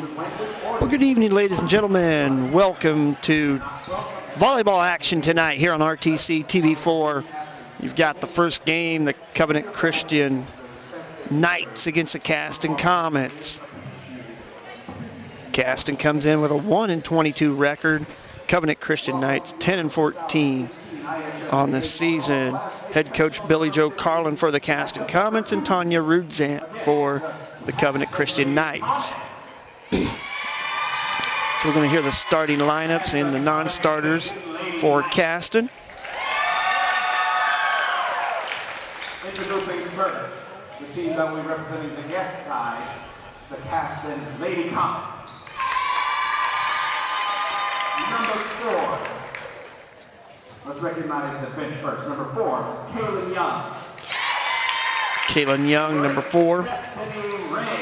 Well, good evening, ladies and gentlemen. Welcome to volleyball action tonight here on RTC TV4. You've got the first game, the Covenant Christian Knights against the Caston Comets. Caston comes in with a 1-22 record. Covenant Christian Knights 10-14 on the season. Head coach Billy Joe Carlin for the Caston Comets and Tanya Rudzant for the Covenant Christian Knights. So we're going to hear the starting lineups and the non-starters for Caston. Introducing first, the team that will be representing the guest side, the Caston Lady Comets. Number 4. Let's recognize the bench first. Number 4, Kaylin Young. Kaylin Young, number 4.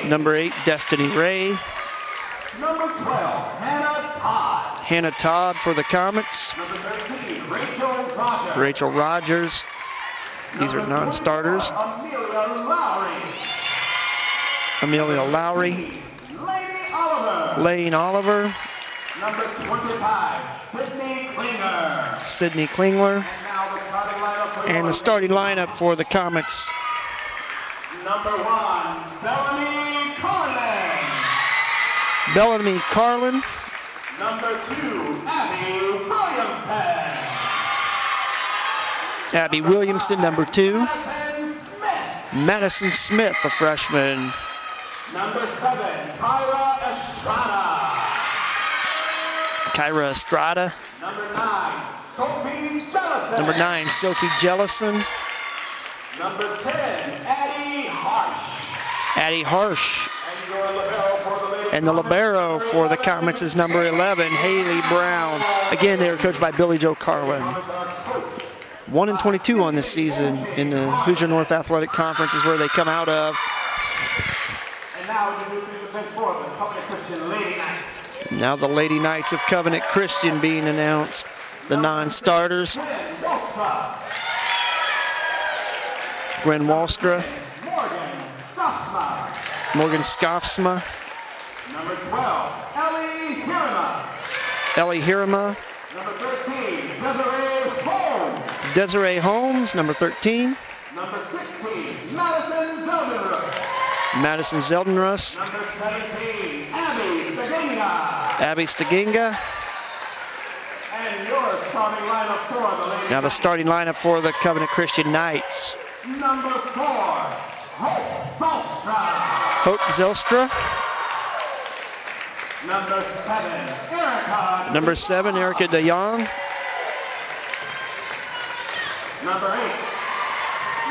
Number 8, Destiny Ray. Number 12, Hannah Todd. Hannah Todd for the Comets. Number 13, Rachel Rogers. Rachel Rogers. These are non-starters. Amelia Lowry. Amelia Lowry. Lady Oliver. Lane Oliver. Number 25, Sydney Klinger. Sydney Klingler. And the starting lineup for the Comets. Number 1, Bellamy Carlin. Bellamy Carlin. Number 2, Abby Williamson. Abby Williamson, number 2. Madison Smith, a freshman. Number 7, Kyra Estrada. Kyra Estrada. Number 9, Sophie Jellison. Number 9, Sophie Jellison. Number 10, Addie Harsh. Addie Harsh. And your libero for the ladies. And the libero for the Comets is number 11, Haley Brown. Again, they are coached by Billy Joe Carlin. 1-22 on this season in the Hoosier North Athletic Conference is where they come out of. And now introducing the bench for the Covenant Christian Lady Knights. Now the Lady Knights of Covenant Christian being announced, the non-starters. Gwen Walstra. Morgan Scoffsma. Number 12, Ellie Hirama. Ellie Hirama. Number 13, Desiree Holmes. Desiree Holmes, number 13. Number 16, Madison Zeldenruss. Madison Zeldenruss. Number 17, Abby Staginga. Abby Staginga. And your starting lineup for the ladies. Now the starting lineup for the Covenant Christian Knights. Number 4, Hope Zelstra. Hope Zelstra. Number 7, Erica. Number 7, Erica DeYoung. Number 8,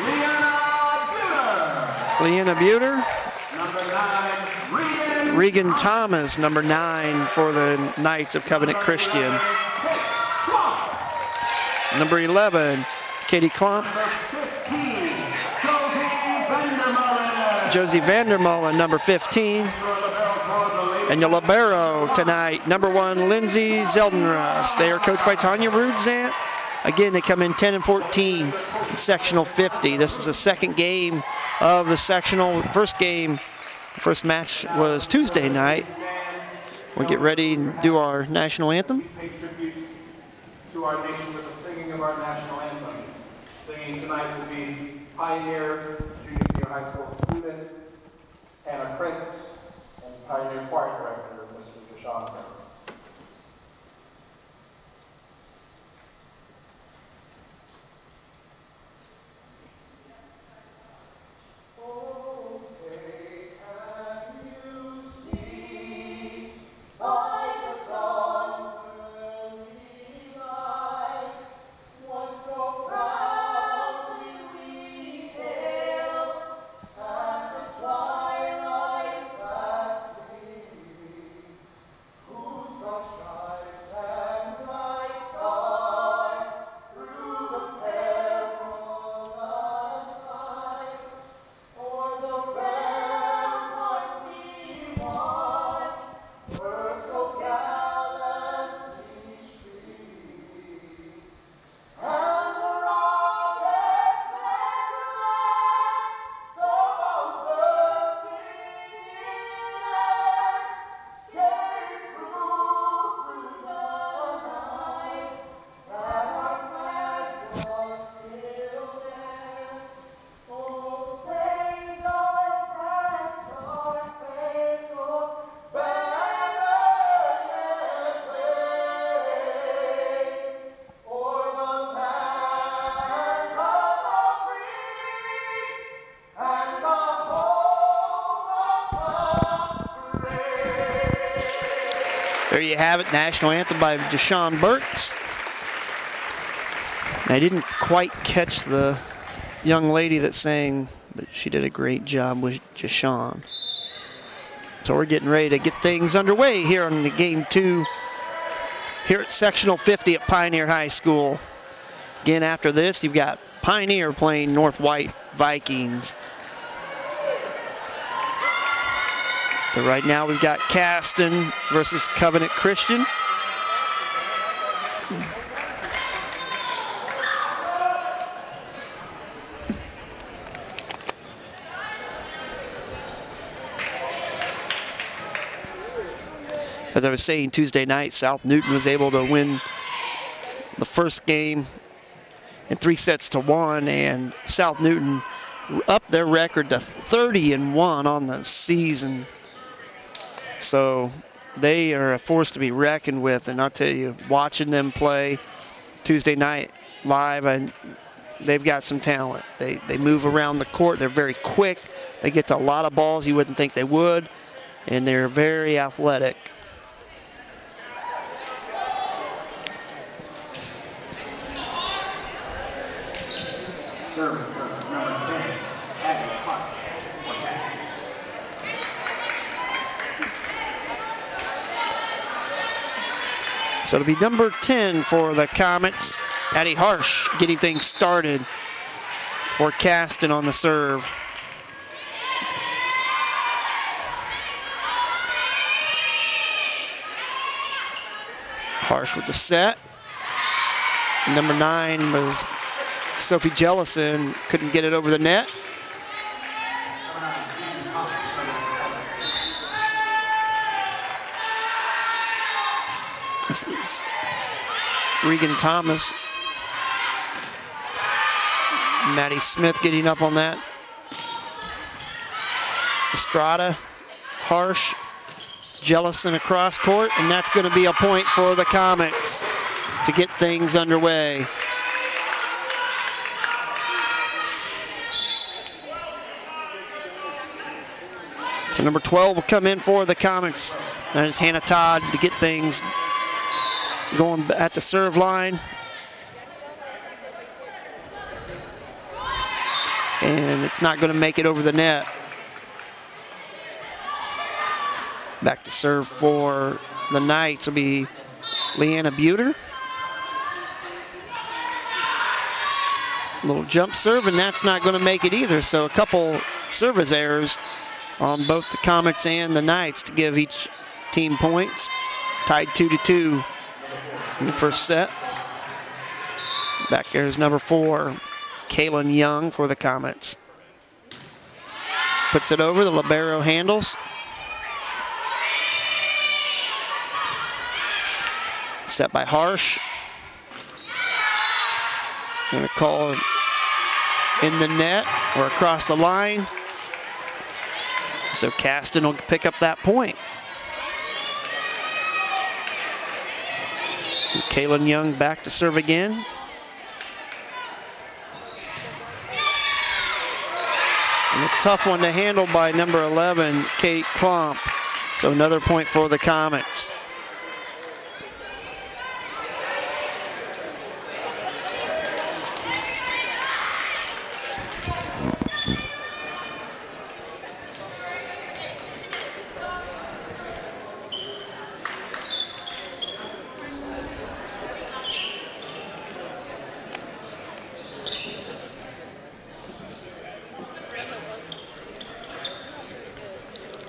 Leanna Buter. Leanna Buter. Number 9, Regan Thomas, number 9 for the Knights of Covenant Christian. Number 11, Katie Klump. Number 15, Josie Vandermolen. Josie Vandermolen, number 15. And your libero tonight, number 1, Lindsay Zeldenruss. They are coached by Tanya Rudzant. Again, they come in 10-14 in sectional 50. This is the second game of the sectional. First game, the first match was Tuesday night. We'll get ready and do our national anthem. Pay tribute to our nation with the singing of our national anthem. Singing tonight will be Pioneer Junior Senior High School student Hannah Prince and Pioneer Choir Director Mr. Deshaun Prince. Who There you have it, national anthem by Jashawn Burks. And I didn't quite catch the young lady that sang, but she did a great job with Jashawn. So we're getting ready to get things underway here on the game 2 here at Sectional 50 at Pioneer High School. Again, after this, you've got Pioneer playing North White Vikings. So right now we've got Caston versus Covenant Christian. As I was saying, Tuesday night, South Newton was able to win the first game in 3-1, and South Newton upped their record to 30-1 on the season. So they are a force to be reckoned with, and I'll tell you, watching them play Tuesday night live, and they've got some talent. They move around the court. They're very quick. They get to a lot of balls you wouldn't think they would, and they're very athletic. So it'll be number 10 for the Comets. Addie Harsh getting things started for Caston on the serve. Harsh with the set. Number 9 was Sophie Jellison, couldn't get it over the net. This is Regan Thomas. Maddie Smith getting up on that. Estrada, Harsh, Jellison across court, and that's going to be a point for the Comets to get things underway. So number 12 will come in for the Comets. That is Hannah Todd to get things going at the serve line. And it's not going to make it over the net. Back to serve for the Knights will be Leanna Buter. Little jump serve, and that's not going to make it either. So a couple service errors on both the Comets and the Knights to give each team points. Tied 2-2 in the first set. Back there's number 4, Kaylin Young for the Comets. Puts it over, the libero handles. Set by Harsh. Gonna call in the net or across the line. So Caston will pick up that point. Kaylin Young back to serve again. And a tough one to handle by number 11, Kate Klomp. So another point for the Comets.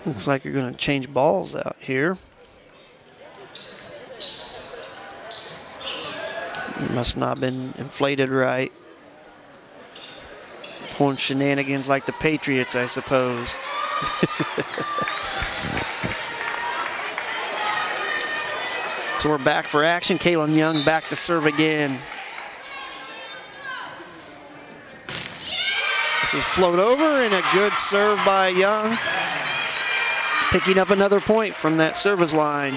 Looks like you're going to change balls out here. Must not have been inflated right. Pulling shenanigans like the Patriots, I suppose. So we're back for action. Kaylin Young back to serve again. This is float over and a good serve by Young. Picking up another point from that service line.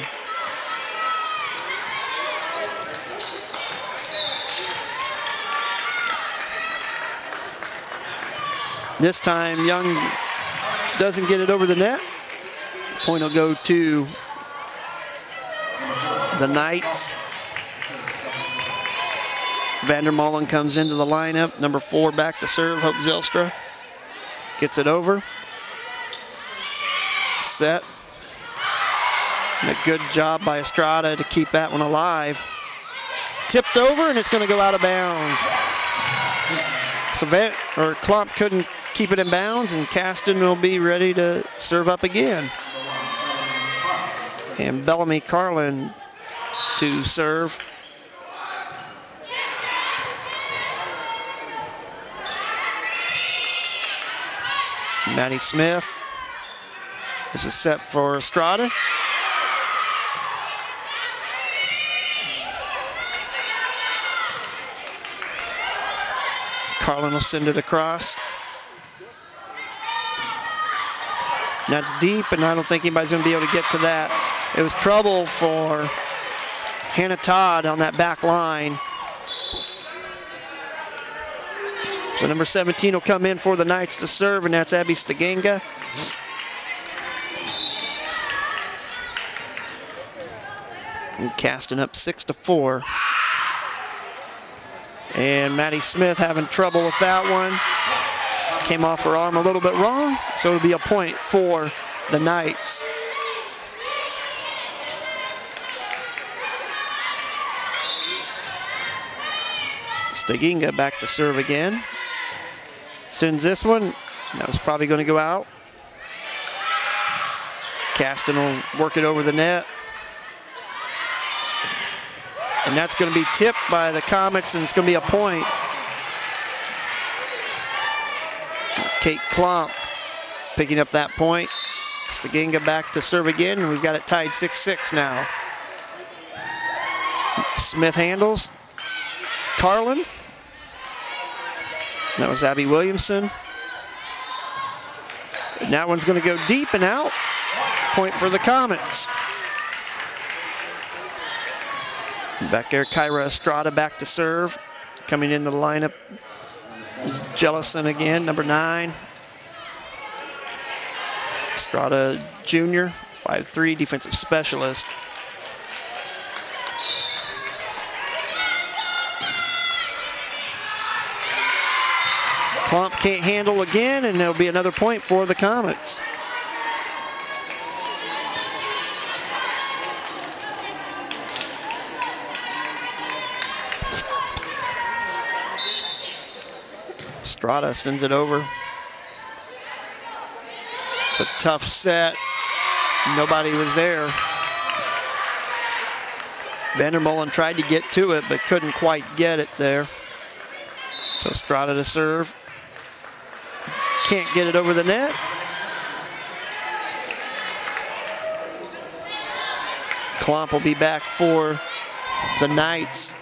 This time Young doesn't get it over the net. Point will go to the Knights. Vandermolen comes into the lineup. Number 4 back to serve. Hope Zylstra gets it over. Set. And a good job by Estrada to keep that one alive. Tipped over, and it's going to go out of bounds. So Klomp couldn't keep it in bounds, and Caston will be ready to serve up again. And Bellamy Carlin to serve. Maddie Smith. This is set for Estrada. Carlin will send it across. That's deep, and I don't think anybody's going to be able to get to that. It was trouble for Hannah Todd on that back line. So number 17 will come in for the Knights to serve, and that's Abby Stiganga. And Caston up 6-4. And Maddie Smith having trouble with that one. Came off her arm a little bit wrong, so it'll be a point for the Knights. Stiganga back to serve again. Sends this one. That was probably going to go out. Caston will work it over the net. And that's going to be tipped by the Comets, and it's going to be a point. Kate Klomp picking up that point. Stiganga back to serve again, and we've got it tied 6-6 now. Smith handles. Carlin. That was Abby Williamson. And that one's going to go deep and out. Point for the Comets. Back there, Kyra Estrada back to serve. Coming into the lineup is Jellison again, number 9. Estrada Jr., 5'3", defensive specialist. Klomp can't handle again, and there'll be another point for the Comets. Estrada sends it over. It's a tough set. Nobody was there. Vandermolen tried to get to it, but couldn't quite get it there. So Estrada to serve. Can't get it over the net. Klomp will be back for the Knights.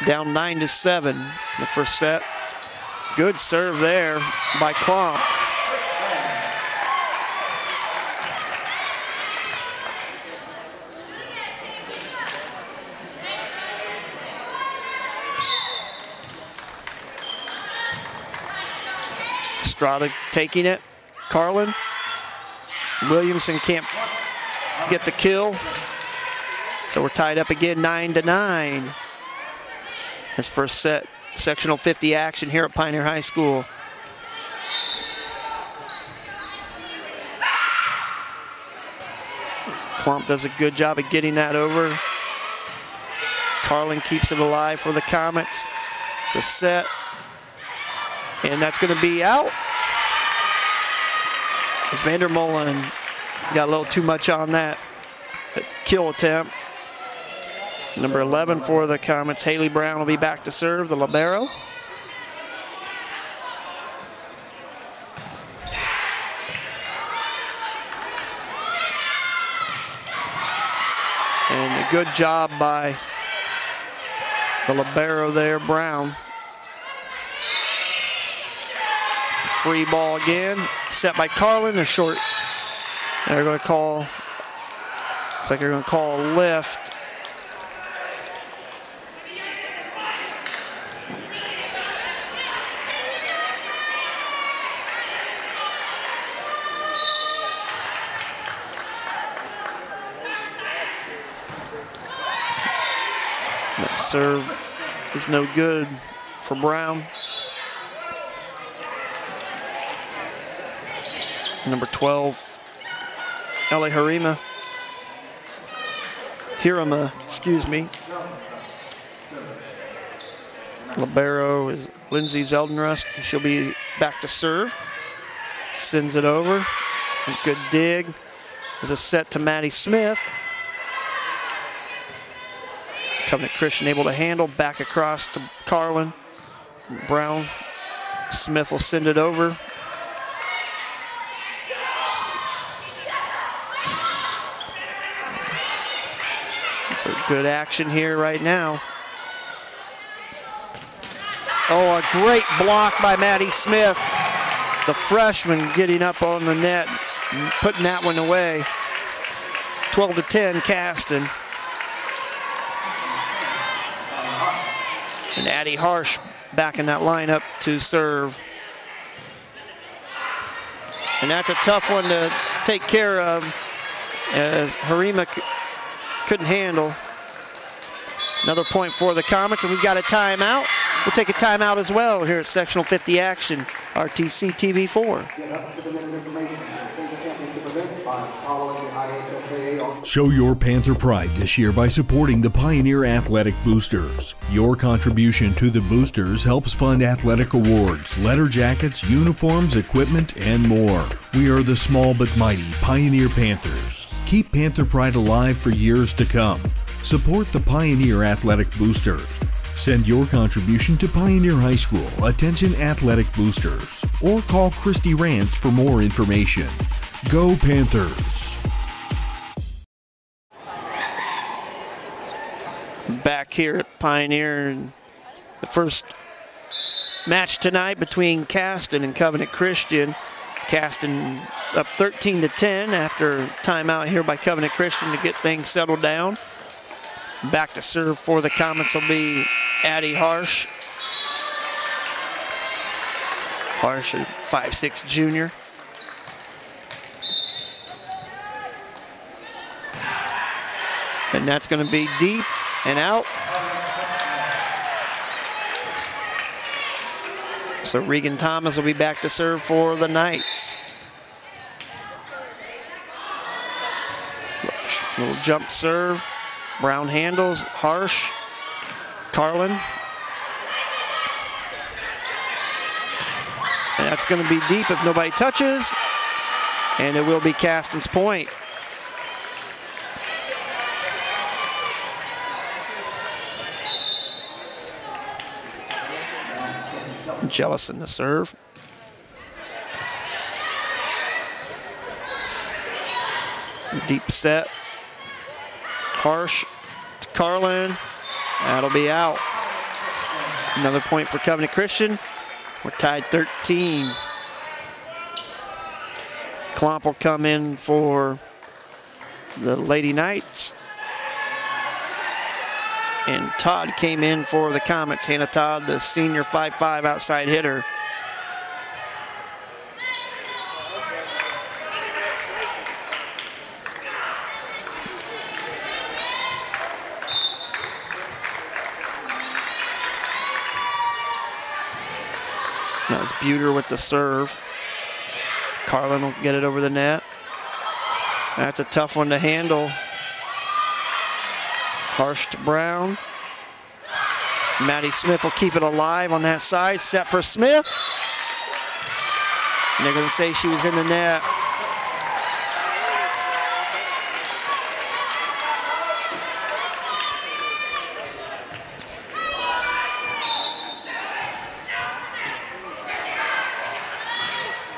Down 9-7 the first set. Good serve there by Klomp. Estrada taking it. Carlin. Williamson can't get the kill. So we're tied up again, 9-9. His first set, sectional 50 action here at Pioneer High School. Klomp does a good job of getting that over. Carlin keeps it alive for the Comets. It's a set. And that's going to be out. As Vandermolen got a little too much on that kill attempt. Number 11 for the Comets, Haley Brown, will be back to serve, the libero. And a good job by the libero there, Brown. Free ball again, set by Carlin, a short. They're going to call, looks like they're going to call a lift. That serve is no good for Brown. Number 12, Ellie Hirama, excuse me. Libero is Lindsay Zeldenrust. She'll be back to serve. Sends it over. A good dig. There's a set to Maddie Smith. Covenant Christian able to handle. Back across to Carlin. Brown. Smith will send it over. So good action here right now. Oh, a great block by Maddie Smith. The freshman getting up on the net and putting that one away. 12-10, Caston. And Addie Harsh back in that lineup to serve. And that's a tough one to take care of, as Hirama couldn't handle. Another point for the Comets, and we've got a timeout. We'll take a timeout as well here at Sectional 50 Action, RTC TV4. Show your Panther pride this year by supporting the Pioneer Athletic Boosters. Your contribution to the Boosters helps fund athletic awards, letter jackets, uniforms, equipment, and more. We are the small but mighty Pioneer Panthers. Keep Panther pride alive for years to come. Support the Pioneer Athletic Boosters. Send your contribution to Pioneer High School, attention Athletic Boosters, or call Christy Rance for more information. Go Panthers! Back here at Pioneer, and the first match tonight between Caston and Covenant Christian. Caston up 13-10 after timeout here by Covenant Christian to get things settled down. Back to serve for the Comets will be Addie Harsh. Harsh, a 5'6" junior. And that's going to be deep and out. So Regan Thomas will be back to serve for the Knights. Little jump serve. Brown handles, Harsh, Carlin. And that's going to be deep if nobody touches. And it will be Caston's point. Jellison to serve. Deep set. Harsh to Carlin. That'll be out. Another point for Covenant Christian. We're tied 13. Klomp will come in for the Lady Knights. And Todd came in for the Comets. Hannah Todd, the senior 5'5" outside hitter. That was Buter with the serve. Carlin will get it over the net. That's a tough one to handle. Harsh to Brown. Maddie Smith will keep it alive on that side. Set for Smith. And they're going to say she was in the net.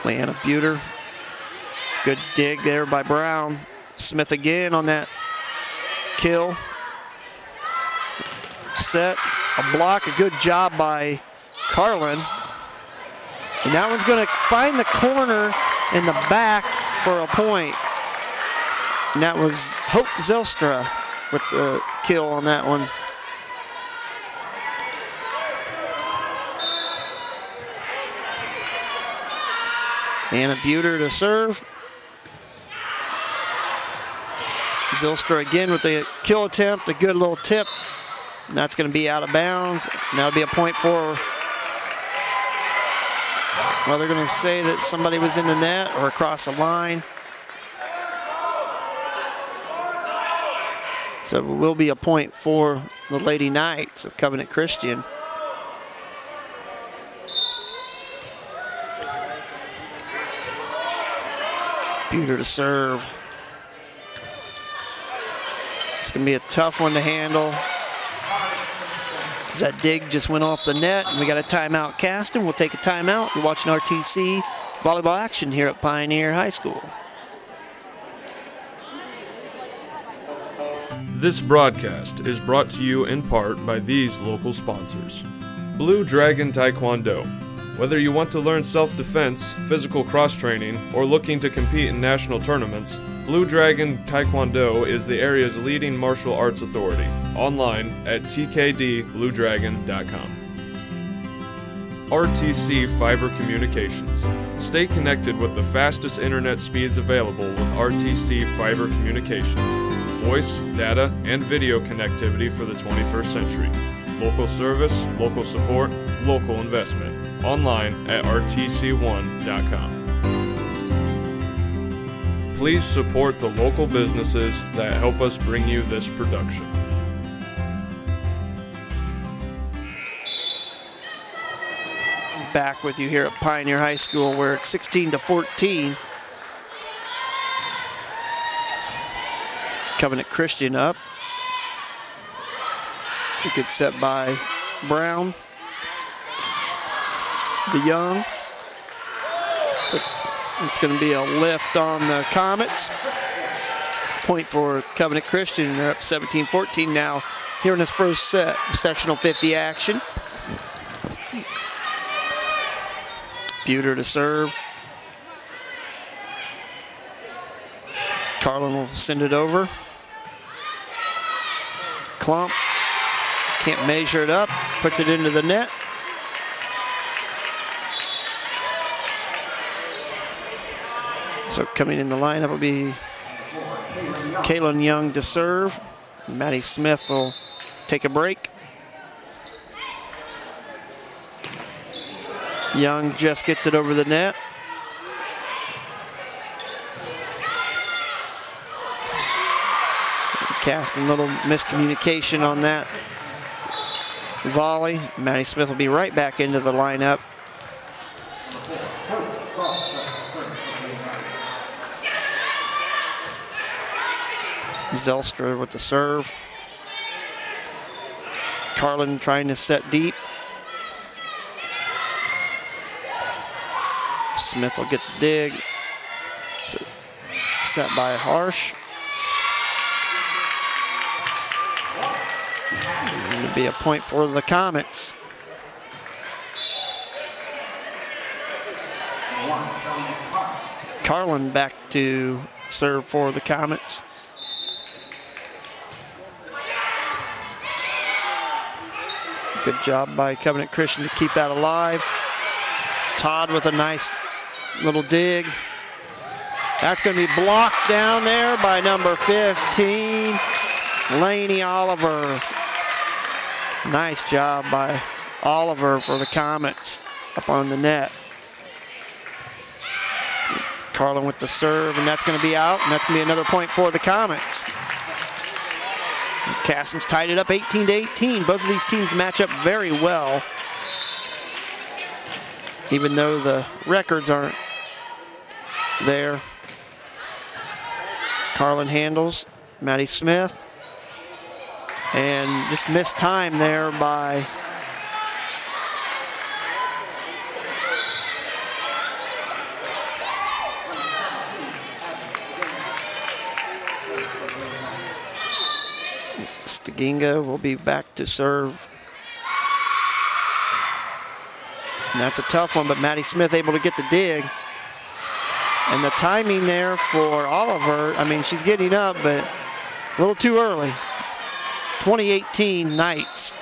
Leanna Buter. Good dig there by Brown. Smith again on that kill. Set, a block, a good job by Carlin. And that one's going to find the corner in the back for a point. And that was Hope Zelstra with the kill on that one. Anna Buter to serve. Zelstra again with the kill attempt, a good little tip And that's going to be out of bounds. And that'll be a point for, well, they're going to say that somebody was in the net or across the line. So it will be a point for the Lady Knights of Covenant Christian. Buter to serve. It's going to be a tough one to handle. That dig just went off the net, and we got a timeout. Caston, we'll take a timeout. You're watching RTC volleyball action here at Pioneer High School. This broadcast is brought to you in part by these local sponsors. Blue Dragon Taekwondo. Whether you want to learn self-defense, physical cross-training, or looking to compete in national tournaments, Blue Dragon Taekwondo is the area's leading martial arts authority. Online at tkdbluedragon.com. RTC Fiber Communications. Stay connected with the fastest internet speeds available with RTC Fiber Communications. Voice, data, and video connectivity for the 21st century. Local service, local support, local investment. Online at rtc1.com. Please support the local businesses that help us bring you this production. Back with you here at Pioneer High School, where it's 16-14. Covenant Christian up. It's a good set by Brown. DeYoung. So it's going to be a lift on the Comets. Point for Covenant Christian. They're up 17-14 now here in this first set. Sectional 50 action. Buter to serve. Carlin will send it over. Klump can't measure it up, puts it into the net. So coming in the lineup will be Kaylin Young to serve. Maddie Smith will take a break. Young just gets it over the net. Caston, little miscommunication on that volley. Maddie Smith will be right back into the lineup. Zelstra with the serve. Carlin trying to set deep. Smith will get the dig. Set by Harsh. It'll be a point for the Comets. Carlin back to serve for the Comets. Good job by Covenant Christian to keep that alive. Todd with a nice little dig. That's going to be blocked down there by number 15, Lainey Oliver. Nice job by Oliver for the Comets up on the net. Carlin with the serve, and that's going to be out, and that's going to be another point for the Comets. Caston's tied it up 18-18. Both of these teams match up very well, even though the records aren't there. Carlin handles Maddie Smith, and just missed time there by Staginga. Will be back to serve. And that's a tough one, but Maddie Smith able to get the dig. And the timing there for Oliver, I mean, she's getting up, but a little too early. 2018 Knights.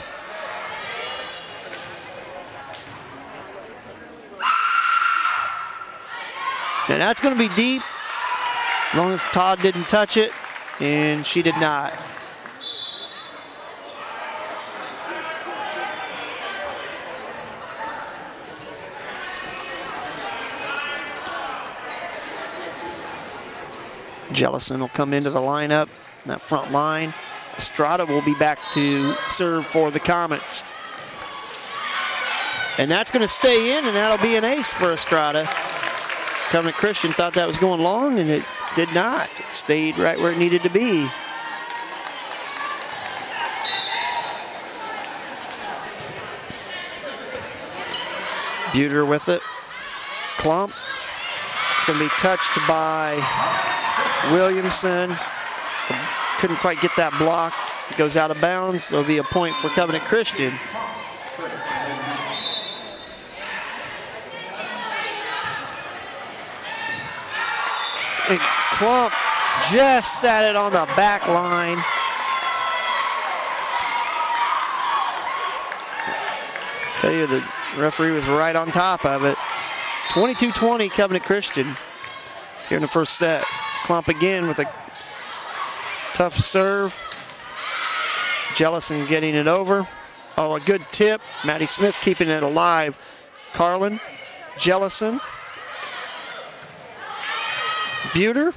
And that's going to be deep, as long as Todd didn't touch it, and she did not. Jellison will come into the lineup, that front line. Estrada will be back to serve for the Comets. And that's going to stay in, and that'll be an ace for Estrada. Covenant Christian thought that was going long, and it did not. It stayed right where it needed to be. Buter with it. Klump. It's going to be touched by Williamson. Couldn't quite get that block. It goes out of bounds. So it'll be a point for Covenant Christian. And Klump just sat it on the back line. Tell you, the referee was right on top of it. 22-20 Covenant Christian here in the first set. Klump again with a tough serve. Jellison getting it over. Oh, a good tip. Maddie Smith keeping it alive. Carlin, Jellison, Buter.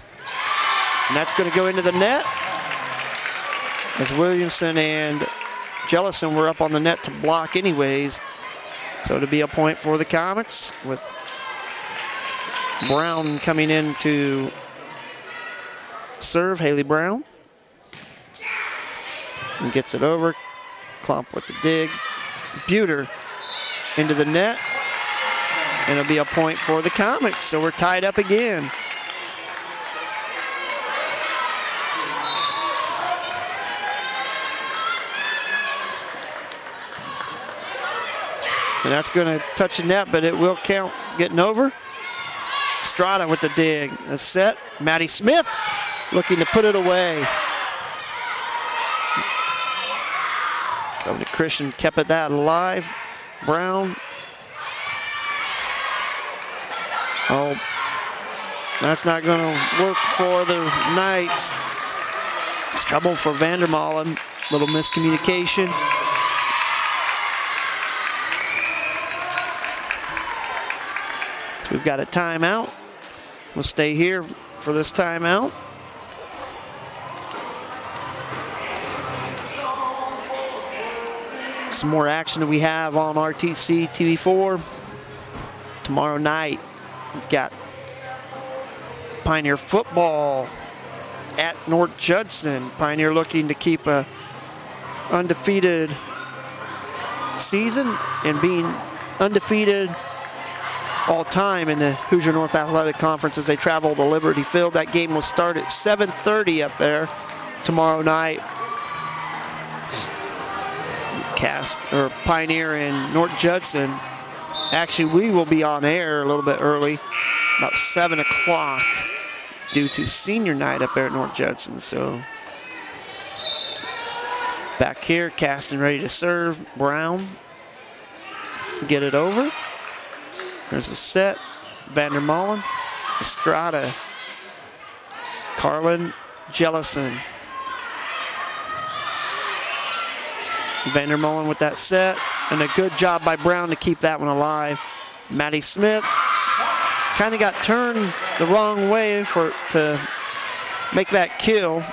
And that's going to go into the net. As Williamson and Jellison were up on the net to block anyways. So it'll be a point for the Comets with Brown coming in to serve. Haley Brown. And gets it over. Klump with the dig. Buter into the net. And it'll be a point for the Comets. So we're tied up again. And that's going to touch the net, but it will count getting over. Estrada with the dig. That's set. Maddie Smith looking to put it away. Covenant Christian kept it that alive. Brown. Oh, that's not going to work for the Knights. It's trouble for Vandermolen. Little miscommunication. So we've got a timeout. We'll stay here for this timeout. Some more action that we have on RTC TV4. Tomorrow night, we've got Pioneer football at North Judson. Pioneer looking to keep a undefeated season and being undefeated all time in the Hoosier North Athletic Conference as they travel to Liberty Field. That game will start at 7:30 up there tomorrow night. Pioneer and North Judson. Actually, we will be on air a little bit early, about 7 o'clock, due to senior night up there at North Judson. So back here, Caston ready to serve. Brown, get it over. There's the set. Vandermolen, Estrada, Carlin, Jellison. Vandermolen with that set, and a good job by Brown to keep that one alive. Maddie Smith kind of got turned the wrong way to make that kill.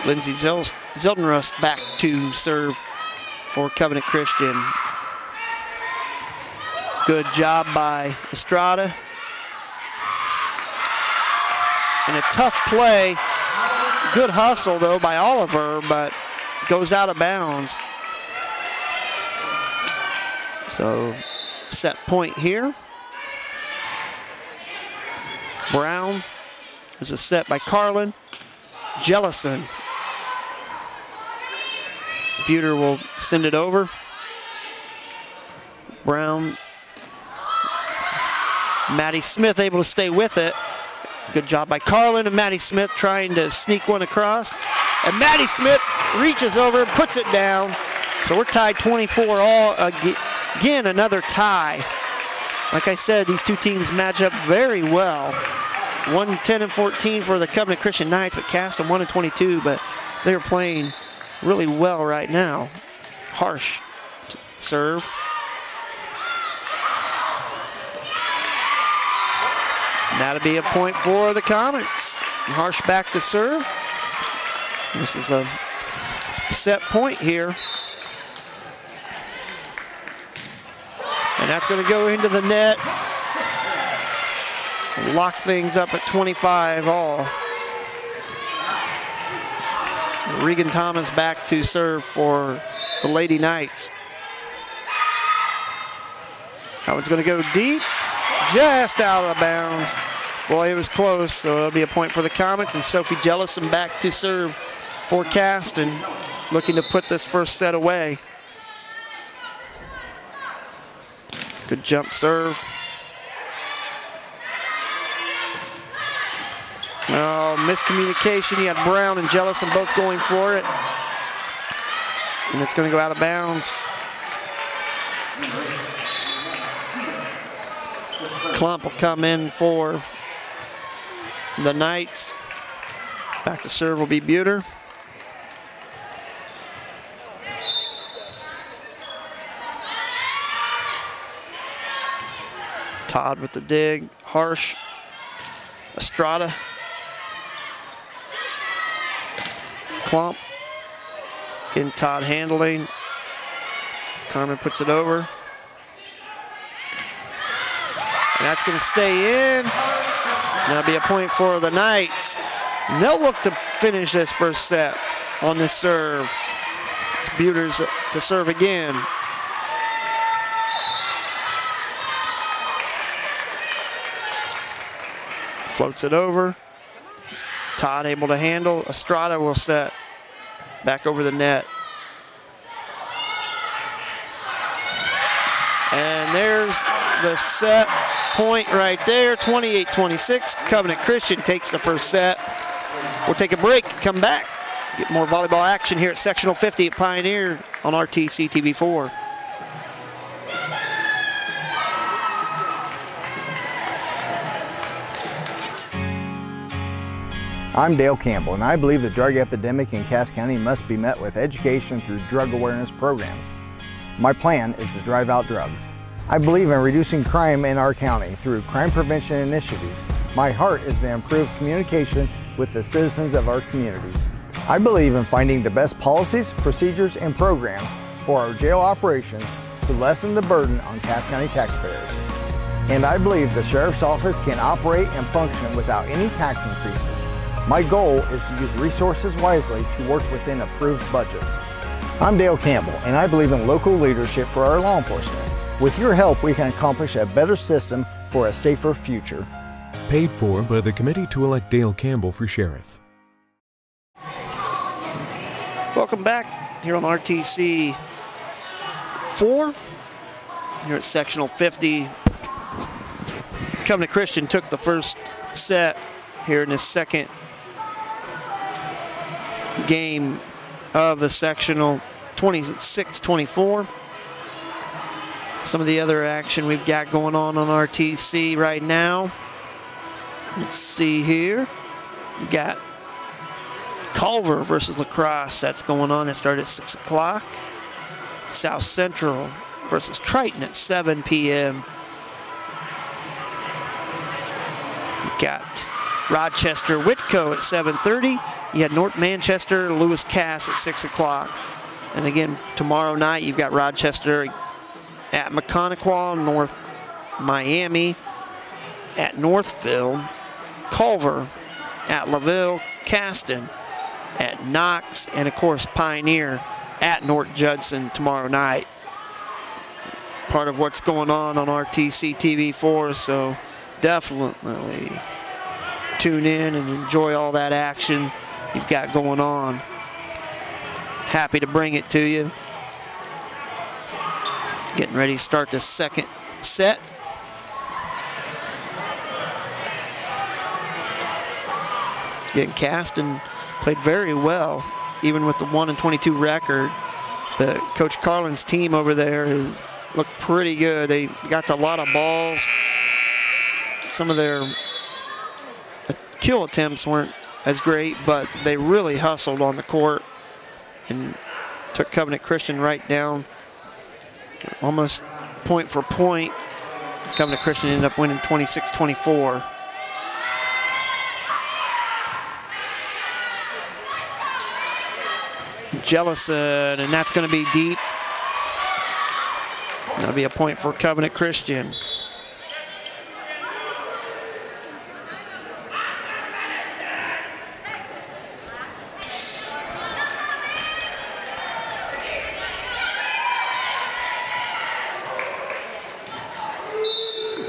Lindsay Zeldenrust back to serve for Covenant Christian. Good job by Estrada. And a tough play. Good hustle, though, by Oliver, but goes out of bounds. So, set point here. Brown. There's a set by Carlin. Jellison. Buter will send it over. Brown. Maddie Smith able to stay with it. Good job by Carlin and Maddie Smith trying to sneak one across. And Maddie Smith reaches over, puts it down. So we're tied 24 all. Again, another tie. Like I said, these two teams match up very well. 1-10-14 for the Covenant Christian Knights, but Caston 1-22, but they're playing really well right now. Harsh serve. And that'll be a point for the Comets. Harsh back to serve. This is a set point here. And that's going to go into the net. Lock things up at 25 all. Regan Thomas back to serve for the Lady Knights. That one's going to go deep, just out of bounds. Boy, it was close, so it'll be a point for the Comets. And Sophie Jellison back to serve for Caston, looking to put this first set away. Good jump serve. Oh, miscommunication. You had Brown and Jellison both going for it. And it's going to go out of bounds. Klump will come in for the Knights. Back to serve will be Buter. Todd with the dig. Harsh. Estrada. Klump. Getting Todd handling. Carmen puts it over. And that's going to stay in. And that'll be a point for the Knights. And they'll look to finish this first set on this serve. Buter's to serve again. Floats it over. Todd able to handle. Estrada will set back over the net. And there's the set point right there, 28-26. Covenant Christian takes the first set. We'll take a break, come back, get more volleyball action here at Sectional 50 at Pioneer on RTC TV4. I'm Dale Campbell, and I believe the drug epidemic in Cass County must be met with education through drug awareness programs. My plan is to drive out drugs. I believe in reducing crime in our county through crime prevention initiatives. My heart is to improve communication with the citizens of our communities. I believe in finding the best policies, procedures, and programs for our jail operations to lessen the burden on Cass County taxpayers. And I believe the Sheriff's Office can operate and function without any tax increases. My goal is to use resources wisely to work within approved budgets. I'm Dale Campbell, and I believe in local leadership for our law enforcement. With your help, we can accomplish a better system for a safer future. Paid for by the committee to elect Dale Campbell for sheriff. Welcome back here on RTC 4. Here at Sectional 50. Covenant Christian took the first set here in this second game of the sectional, 26-24. Some of the other action we've got going on RTC right now. Let's see here. We've got Culver versus La Crosse. That's going on. It started at 6 o'clock. South Central versus Triton at 7 p.m. We've got Rochester Whitco at 7:30. You had North Manchester, Lewis Cass at 6 o'clock. And again, tomorrow night you've got Rochester at Maconaquah, North Miami at Northville, Culver at LaVille, Caston at Knox, and of course Pioneer at North Judson tomorrow night. Part of what's going on RTC TV4, so definitely tune in and enjoy all that action you've got going on. Happy to bring it to you. Getting ready to start the second set. Again, Caston played very well, even with the 1-22 record. But Coach Carlin's team over there has looked pretty good. They got to a lot of balls. Some of their kill attempts weren't as great, but they really hustled on the court and took Covenant Christian right down, almost point for point. Covenant Christian ended up winning 26-24. Jellison, and that's going to be deep. That'll be a point for Covenant Christian.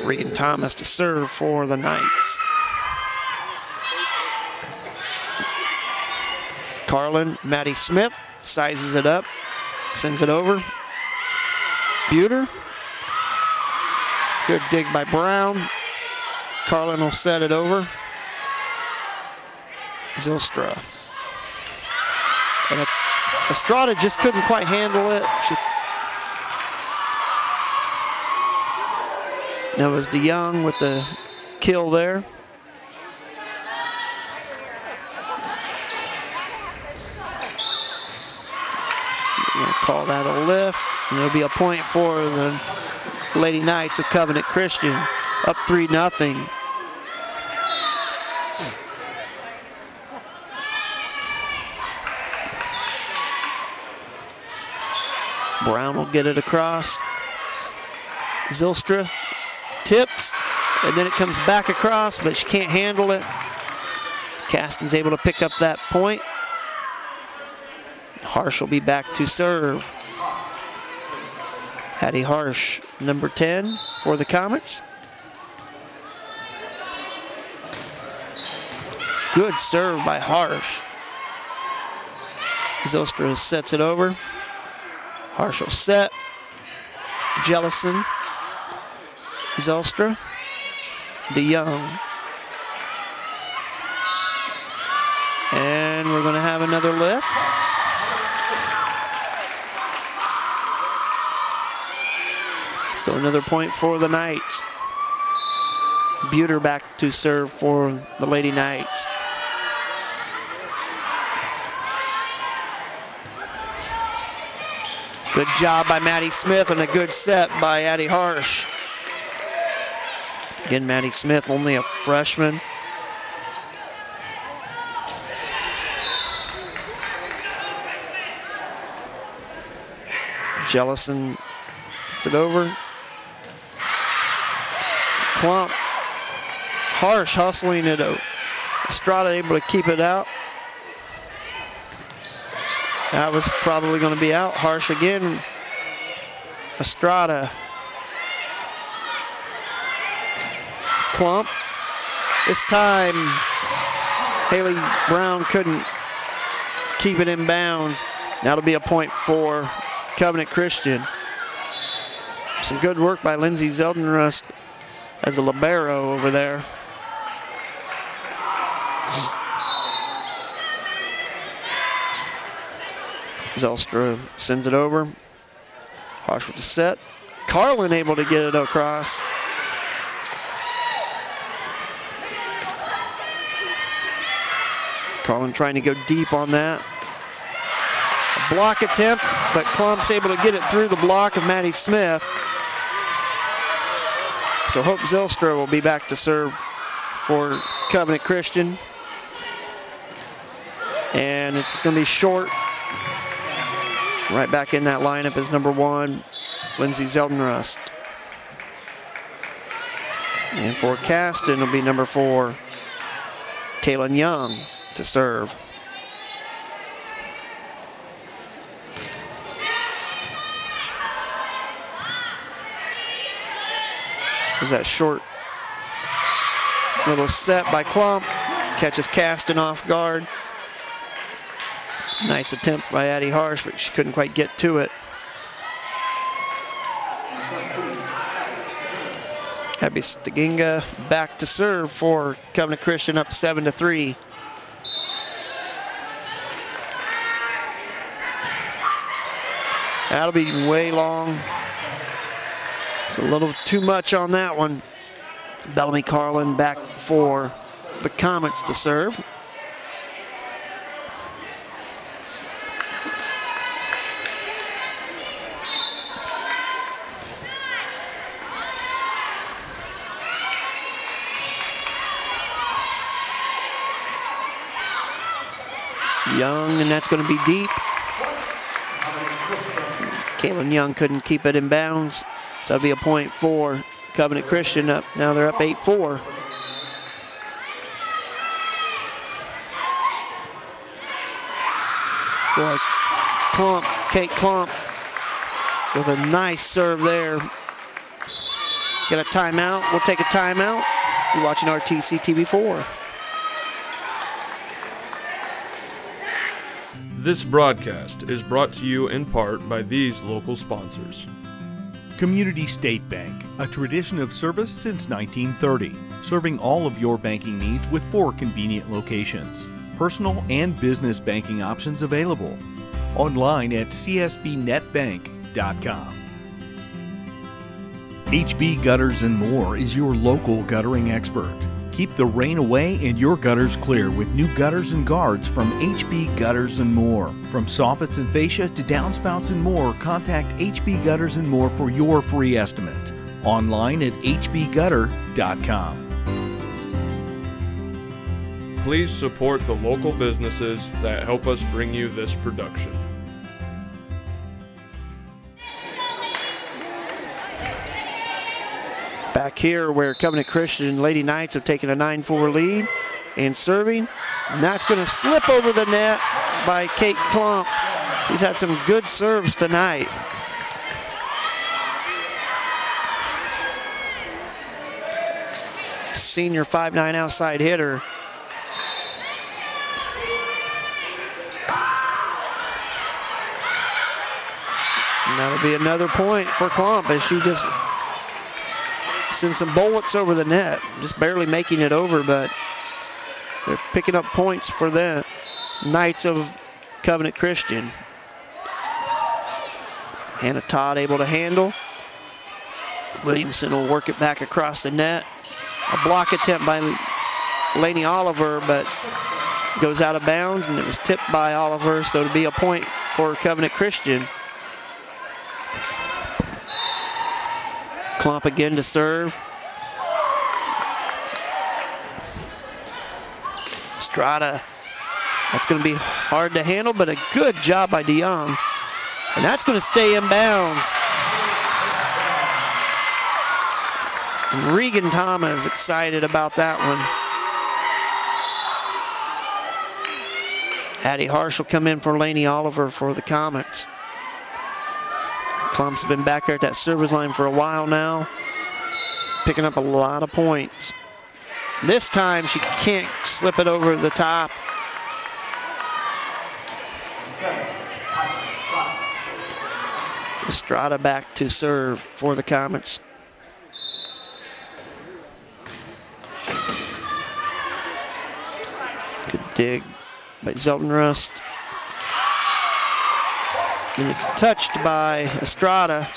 Regan Thomas to serve for the Knights. Carlin, Maddie Smith sizes it up, sends it over. Buter. Good dig by Brown. Carlin will set it over. Zylstra. And Estrada just couldn't quite handle it. That was DeYoung with the kill there. We're going to call that a lift. And it'll be a point for the Lady Knights of Covenant Christian, up 3-0. Brown will get it across. Zylstra tips, and then it comes back across, but she can't handle it. Caston's able to pick up that point. Harsh will be back to serve. Hattie Harsh, number 10 for the Comets. Good serve by Harsh. Zylstra sets it over. Harsh will set. Jellison. Zylstra. DeYoung. And we're going to have another lift. So another point for the Knights. Buter back to serve for the Lady Knights. Good job by Maddie Smith and a good set by Addie Harsh. Again, Maddie Smith, only a freshman. Jellison gets it over. Klump. Harsh hustling it out. Estrada able to keep it out. That was probably going to be out. Harsh again. Estrada. Klump. This time, Haley Brown couldn't keep it in bounds. That'll be a point for Covenant Christian. Some good work by Lindsay Zeldenrust as a libero over there. Zylstra sends it over. Harsh with the set. Carlin able to get it across. Carlin trying to go deep on that. A block attempt, but Klump's able to get it through the block of Maddie Smith. So Hope Zylstra will be back to serve for Covenant Christian. And it's going to be short. Right back in that lineup is number 1, Lindsay Zeldenrust. And for Caston will be number 4, Kaylin Young to serve. There's that short little set by Klump. Catches Caston off guard. Nice attempt by Addie Harsh, but she couldn't quite get to it. Abby Staginga back to serve for Covenant Christian, up 7-3. That'll be way long. It's a little too much on that one. Bellamy Carlin back for the Comets to serve. Young, and that's going to be deep. Kaylin Young couldn't keep it in bounds, so that'll be a point for Covenant Christian. Up now, they're up 8-4. Boy, Kate Klump with a nice serve there. Get a timeout. We'll take a timeout. You're watching RTC TV4. This broadcast is brought to you in part by these local sponsors. Community State Bank, a tradition of service since 1930, serving all of your banking needs with 4 convenient locations. Personal and business banking options available. Online at csbnetbank.com. HB Gutters and More is your local guttering expert. Keep the rain away and your gutters clear with new gutters and guards from HB Gutters and More. From soffits and fascia to downspouts and more, contact HB Gutters and More for your free estimate. Online at hbgutter.com. Please support the local businesses that help us bring you this production. Back here where Covenant Christian Lady Knights have taken a 9-4 lead and serving. And that's going to slip over the net by Kate Klump. She's had some good serves tonight. Senior 5'9" outside hitter. And that'll be another point for Klump as she just sends some bullets over the net. Just barely making it over, but they're picking up points for the Knights of Covenant Christian. Hannah Todd able to handle. Williamson will work it back across the net. A block attempt by Lainey Oliver, but goes out of bounds, and it was tipped by Oliver, so it'll be a point for Covenant Christian. Klump again to serve. Estrada, that's going to be hard to handle, but a good job by DeYoung. And that's going to stay in bounds. And Regan Thomas excited about that one. Addie Harsh will come in for Lainey Oliver for the Comets. Klump's been back there at that service line for a while now, picking up a lot of points. This time she can't slip it over the top. Estrada back to serve for the Comets. Good dig by Zeltenrust. And it's touched by Estrada.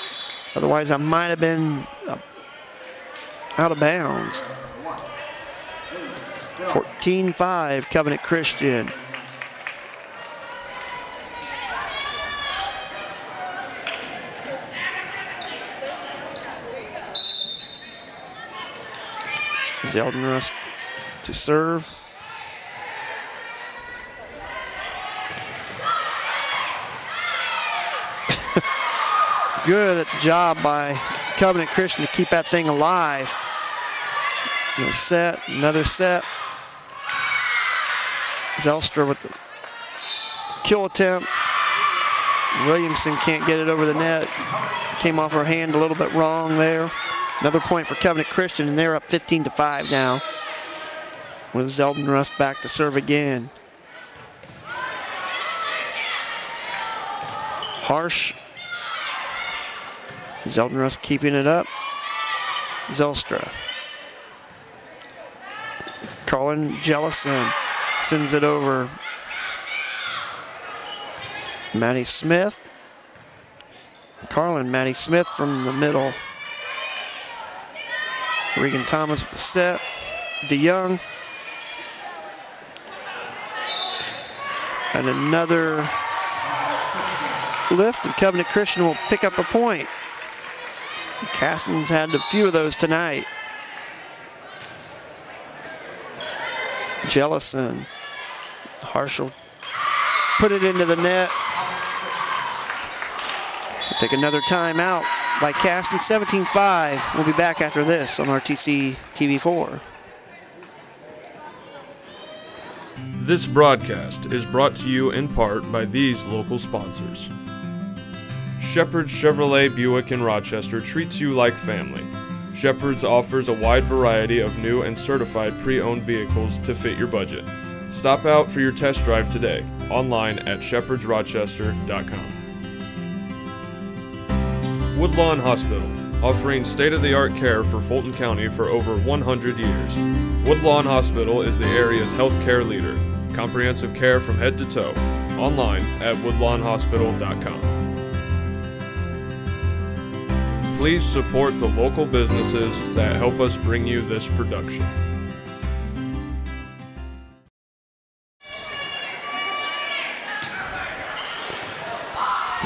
Otherwise, I might have been out of bounds. 14-5, Covenant Christian. Zeltenrust to serve. Good job by Covenant Christian to keep that thing alive. A set, another set. Zelstra with the kill attempt. Williamson can't get it over the net. Came off her hand a little bit wrong there. Another point for Covenant Christian, and they're up 15-5 now. With Zeltenrust back to serve again. Harsh. Zeltenrust keeping it up. Zelstra. Carlin Jellison sends it over. Maddie Smith. Carlin, Maddie Smith from the middle. Regan Thomas with the set. DeYoung. And another lift, and Covenant Christian will pick up a point. Caston's had a few of those tonight. Jellison. Harshall put it into the net. Take another timeout by Caston, 17-5. We'll be back after this on RTC TV4. This broadcast is brought to you in part by these local sponsors. Shepherd's Chevrolet Buick in Rochester treats you like family. Shepherd's offers a wide variety of new and certified pre-owned vehicles to fit your budget. Stop out for your test drive today, online at shepherdsrochester.com. Woodlawn Hospital, offering state-of-the-art care for Fulton County for over 100 years. Woodlawn Hospital is the area's healthcare leader. Comprehensive care from head to toe. Online at woodlawnhospital.com. Please support the local businesses that help us bring you this production.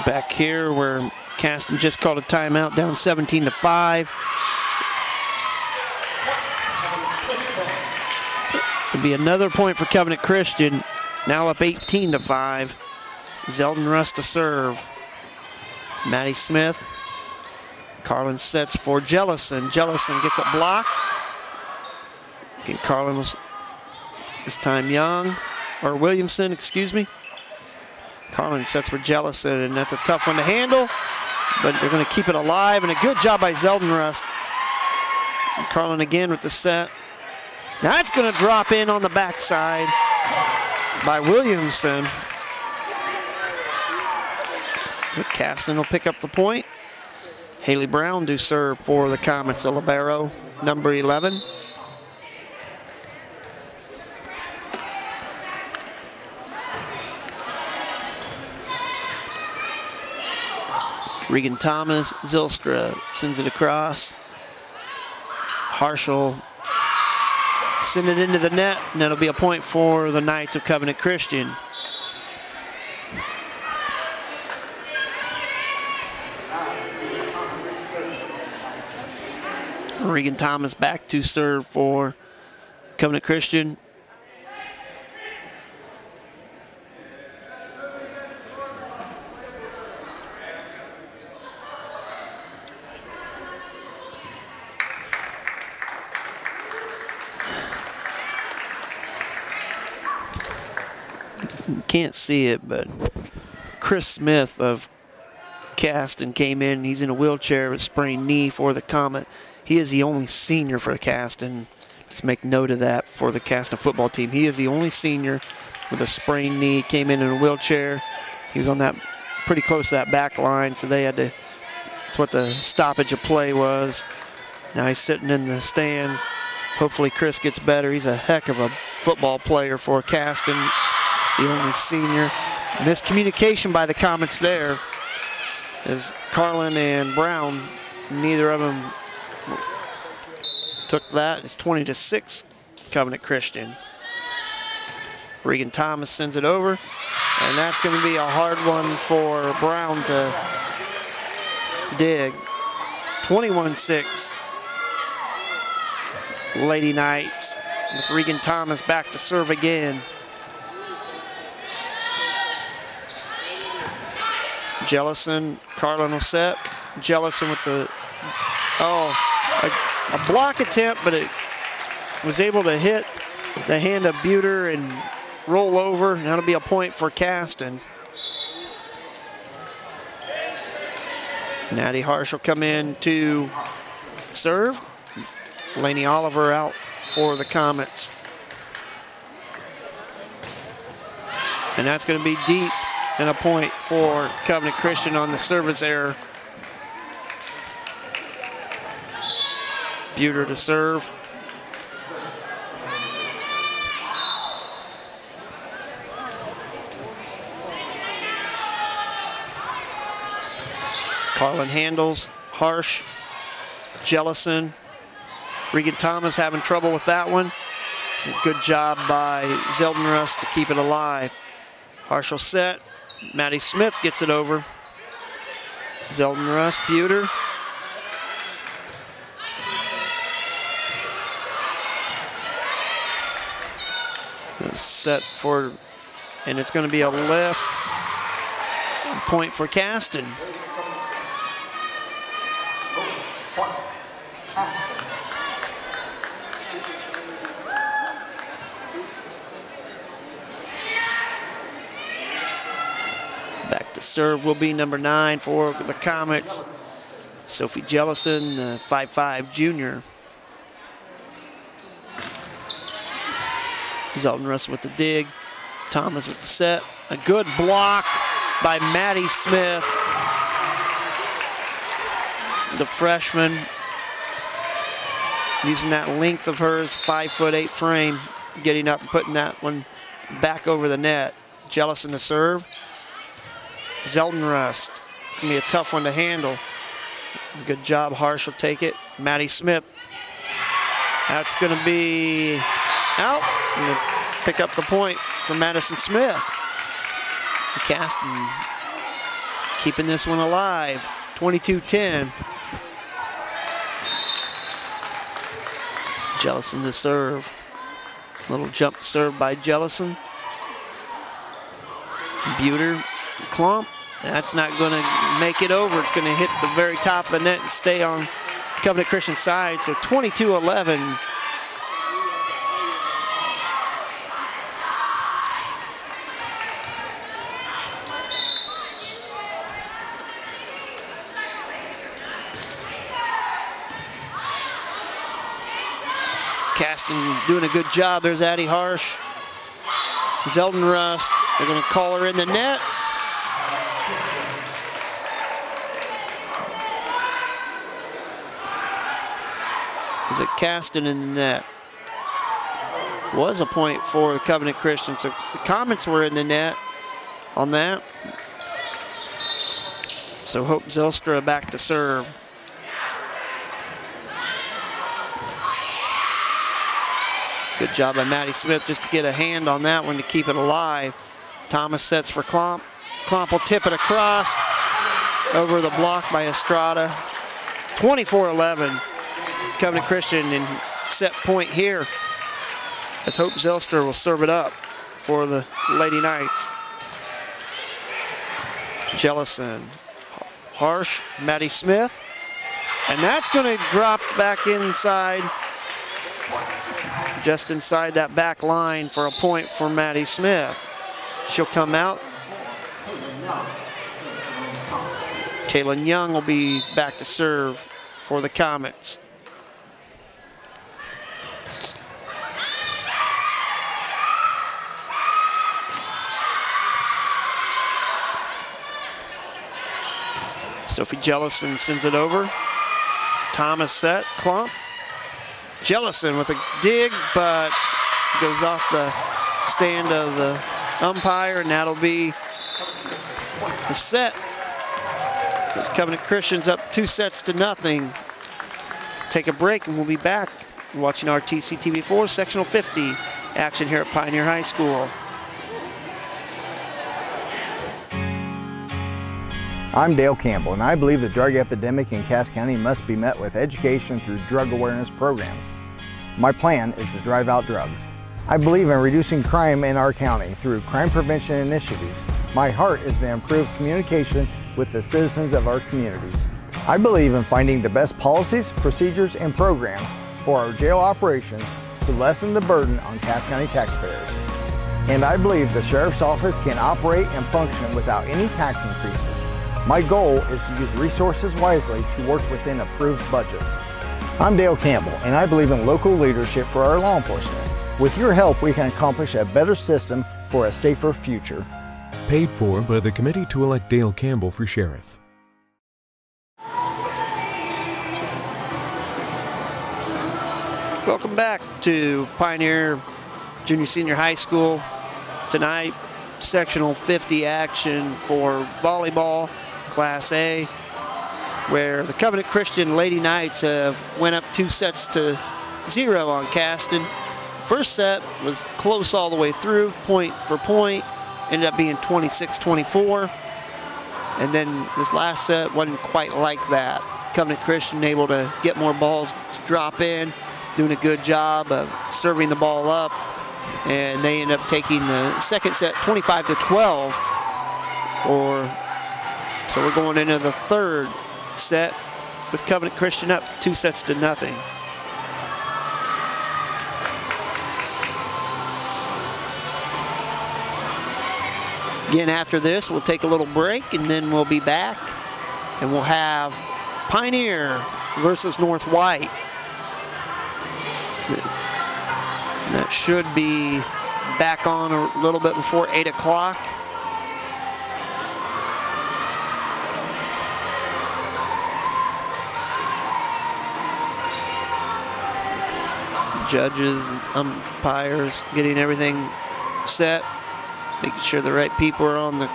Back here where Caston just called a timeout, down 17-5. It'll be another point for Covenant Christian. Now up 18-5. Zeldin Rust to serve. Maddie Smith. Carlin sets for Jellison. Jellison gets it blocked. Again, Carlin was this time Williamson, excuse me. Carlin sets for Jellison, and that's a tough one to handle, but they're going to keep it alive, and a good job by Zeldin Rust. And Carlin again with the set. Now it's going to drop in on the backside by Williamson. But Caston will pick up the point. Haley Brown do serve for the Comets, a libero, number 11. Regan Thomas, Zylstra sends it across. Harshel send it into the net, and that'll be a point for the Knights of Covenant Christian. Regan Thomas back to serve for Covenant Christian. You can't see it, but Chris Smith of Caston came in. He's in a wheelchair with sprained knee for the Comet. He is the only senior for the Caston. Just make note of that for the Caston football team. He is the only senior with a sprained knee. Came in a wheelchair. He was on that pretty close to that back line, so they had to. That's what the stoppage of play was. Now he's sitting in the stands. Hopefully Chris gets better. He's a heck of a football player for Caston. The only senior. Miscommunication by the Comets there, as Carlin and Brown, neither of them took that. It's 20-6, Covenant Christian. Regan Thomas sends it over, and that's going to be a hard one for Brown to dig. 21-6, Lady Knights, with Regan Thomas back to serve again. Jellison, Carlin will set. Jellison with the, a block attempt, but it was able to hit the hand of Buter and roll over. That'll be a point for Caston. Natty Harsh will come in to serve. Lainey Oliver out for the Comets. And that's going to be deep, and a point for Covenant Christian on the service error. Buter to serve. Carlin handles, Harsh, Jellison. Regan Thomas having trouble with that one. Good job by Zeldin Rust to keep it alive. Harsh will set. Maddie Smith gets it over. Zeldin Rust, Buter. Set for, and it's going to be a lift. Point for Caston. serve will be number 9 for the Comets, Sophie Jellison, the 5'5" junior. Zeldenrust with the dig. Thomas with the set. A good block by Maddie Smith, the freshman, using that length of hers, 5'8" frame, getting up and putting that one back over the net. Jellison to serve. Zeldenrust. It's going to be a tough one to handle. Good job. Harsh will take it. Maddie Smith. That's going to be out. And pick up the point for Madison Smith. Caston keeping this one alive. 22-10. Jellison to serve. Little jump serve by Jellison. Buter, Klump. That's not going to make it over. It's going to hit the very top of the net and stay on Covenant Christian side. So 22-11. Caston doing a good job. There's Addie Harsh. Zeldenrust. They're going to call her in the net. Is it Caston in the net? Was a point for the Covenant Christian. So the Comets were in the net on that. So Hope Zylstra back to serve. Good job by Maddie Smith just to get a hand on that one to keep it alive. Thomas sets for Klump. Klump will tip it across over the block by Estrada. 24-11. Covenant Christian in set point here as Hope Zylstra will serve it up for the Lady Knights. Jellison, Harsh, Maddie Smith, and that's going to drop back inside, just inside that back line for a point for Maddie Smith. She'll come out. Kaylin Young will be back to serve for the Comets. Sophie Jellison sends it over. Thomas set, Klump. Jellison with a dig, but goes off the stand of the umpire, and that'll be the set. As Covenant Christian's up 2-0. Take a break, and we'll be back watching RTC TV4 Sectional 50 action here at Pioneer High School. I'm Dale Campbell, and I believe the drug epidemic in Cass County must be met with education through drug awareness programs. My plan is to drive out drugs. I believe in reducing crime in our county through crime prevention initiatives. My heart is to improve communication with the citizens of our communities. I believe in finding the best policies, procedures, and programs for our jail operations to lessen the burden on Cass County taxpayers. And I believe the Sheriff's Office can operate and function without any tax increases. My goal is to use resources wisely to work within approved budgets. I'm Dale Campbell, and I believe in local leadership for our law enforcement. With your help, we can accomplish a better system for a safer future. Paid for by the committee to elect Dale Campbell for sheriff. Welcome back to Pioneer Junior Senior High School. Tonight, sectional 50 action for volleyball, Class A, where the Covenant Christian Lady Knights have went up 2-0 on Caston. First set was close all the way through, point for point, ended up being 26-24. And then this last set wasn't quite like that. Covenant Christian able to get more balls to drop in, doing a good job of serving the ball up, and they end up taking the second set 25-12. So we're going into the third set with Covenant Christian up 2-0. Again, after this, we'll take a little break, and then we'll be back, and we'll have Pioneer versus North White. That should be back on a little bit before 8 o'clock. Judges, umpires, getting everything set, making sure the right people are on the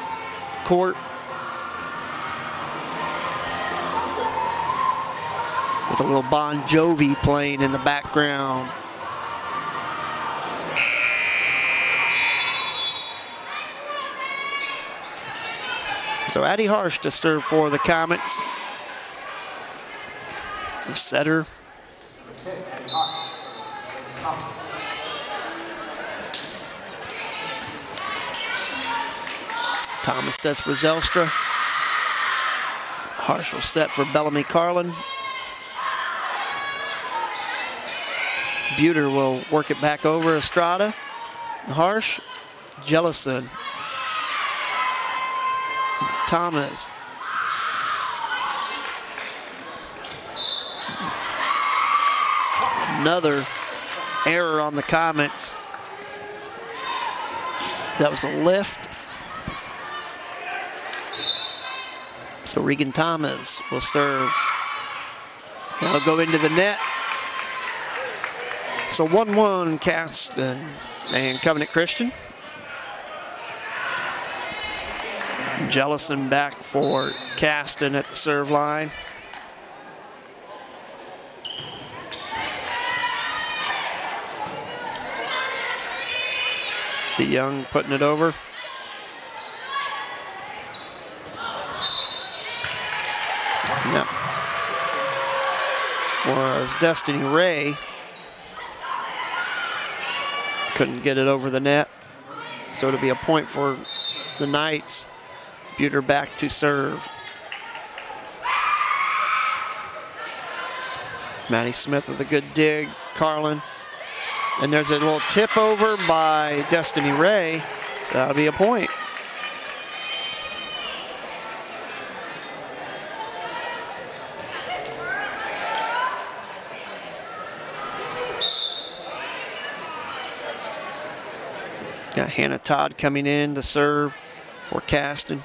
court. With a little Bon Jovi playing in the background. So Addie Harsh to serve for the Comets. The setter. Thomas sets for Zelstra. Harsh will set for Bellamy Carlin. Buter will work it back over Estrada. Harsh, Jellison. Thomas. Another error on the Comets. That was a lift. So Regan Thomas will serve. That'll go into the net. So 1-1 Caston and Covenant Christian. Jellison back for Caston at the serve line. DeYoung putting it over. No. Was Destiny Ray. Couldn't get it over the net. So it'll be a point for the Knights. Buter back to serve. Maddie Smith with a good dig. Carlin. And there's a little tip over by Destiny Ray. So that'll be a point. Got Hannah Todd coming in to serve for Caston.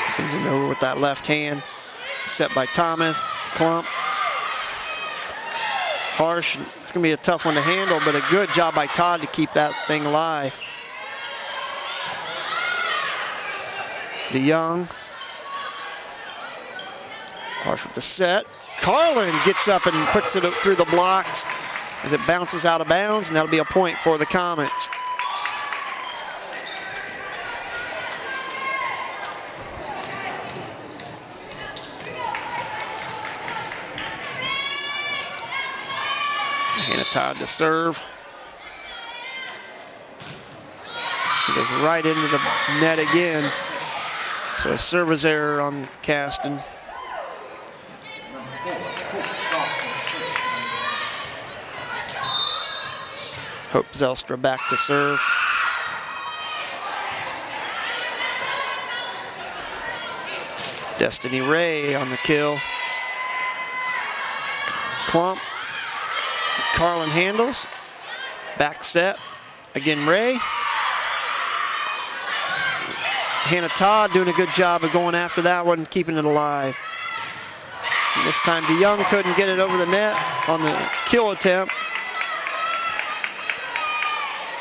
Sends it over with that left hand. Set by Thomas. Klump. Harsh. It's going to be a tough one to handle, but a good job by Todd to keep that thing alive. DeYoung. Harsh with the set. Carlin gets up and puts it through the blocks as it bounces out of bounds, and that'll be a point for the Comets. Hannah Todd to serve. He goes right into the net again. So a service error on Caston. Hope Zelstra back to serve. Destiny Ray on the kill. Klump. Carlin handles. Back set. Again, Ray. Hannah Todd doing a good job of going after that one, keeping it alive. And this time DeYoung couldn't get it over the net on the kill attempt.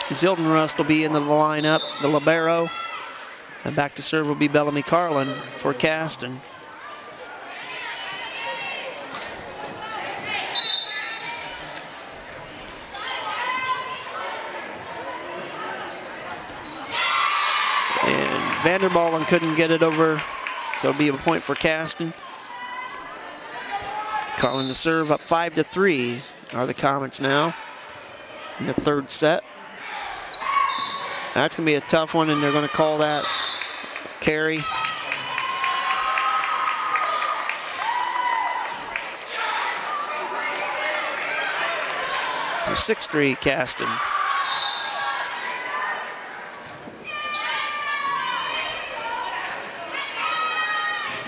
Zildenrust will be in the lineup, the libero. And back to serve will be Bellamy Carlin for Caston. And Vanderballen couldn't get it over, so it'll be a point for Caston. Carlin to serve, up 5-3 are the Comets now in the third set. That's going to be a tough one, and they're going to call that carry. 6-3 Caston.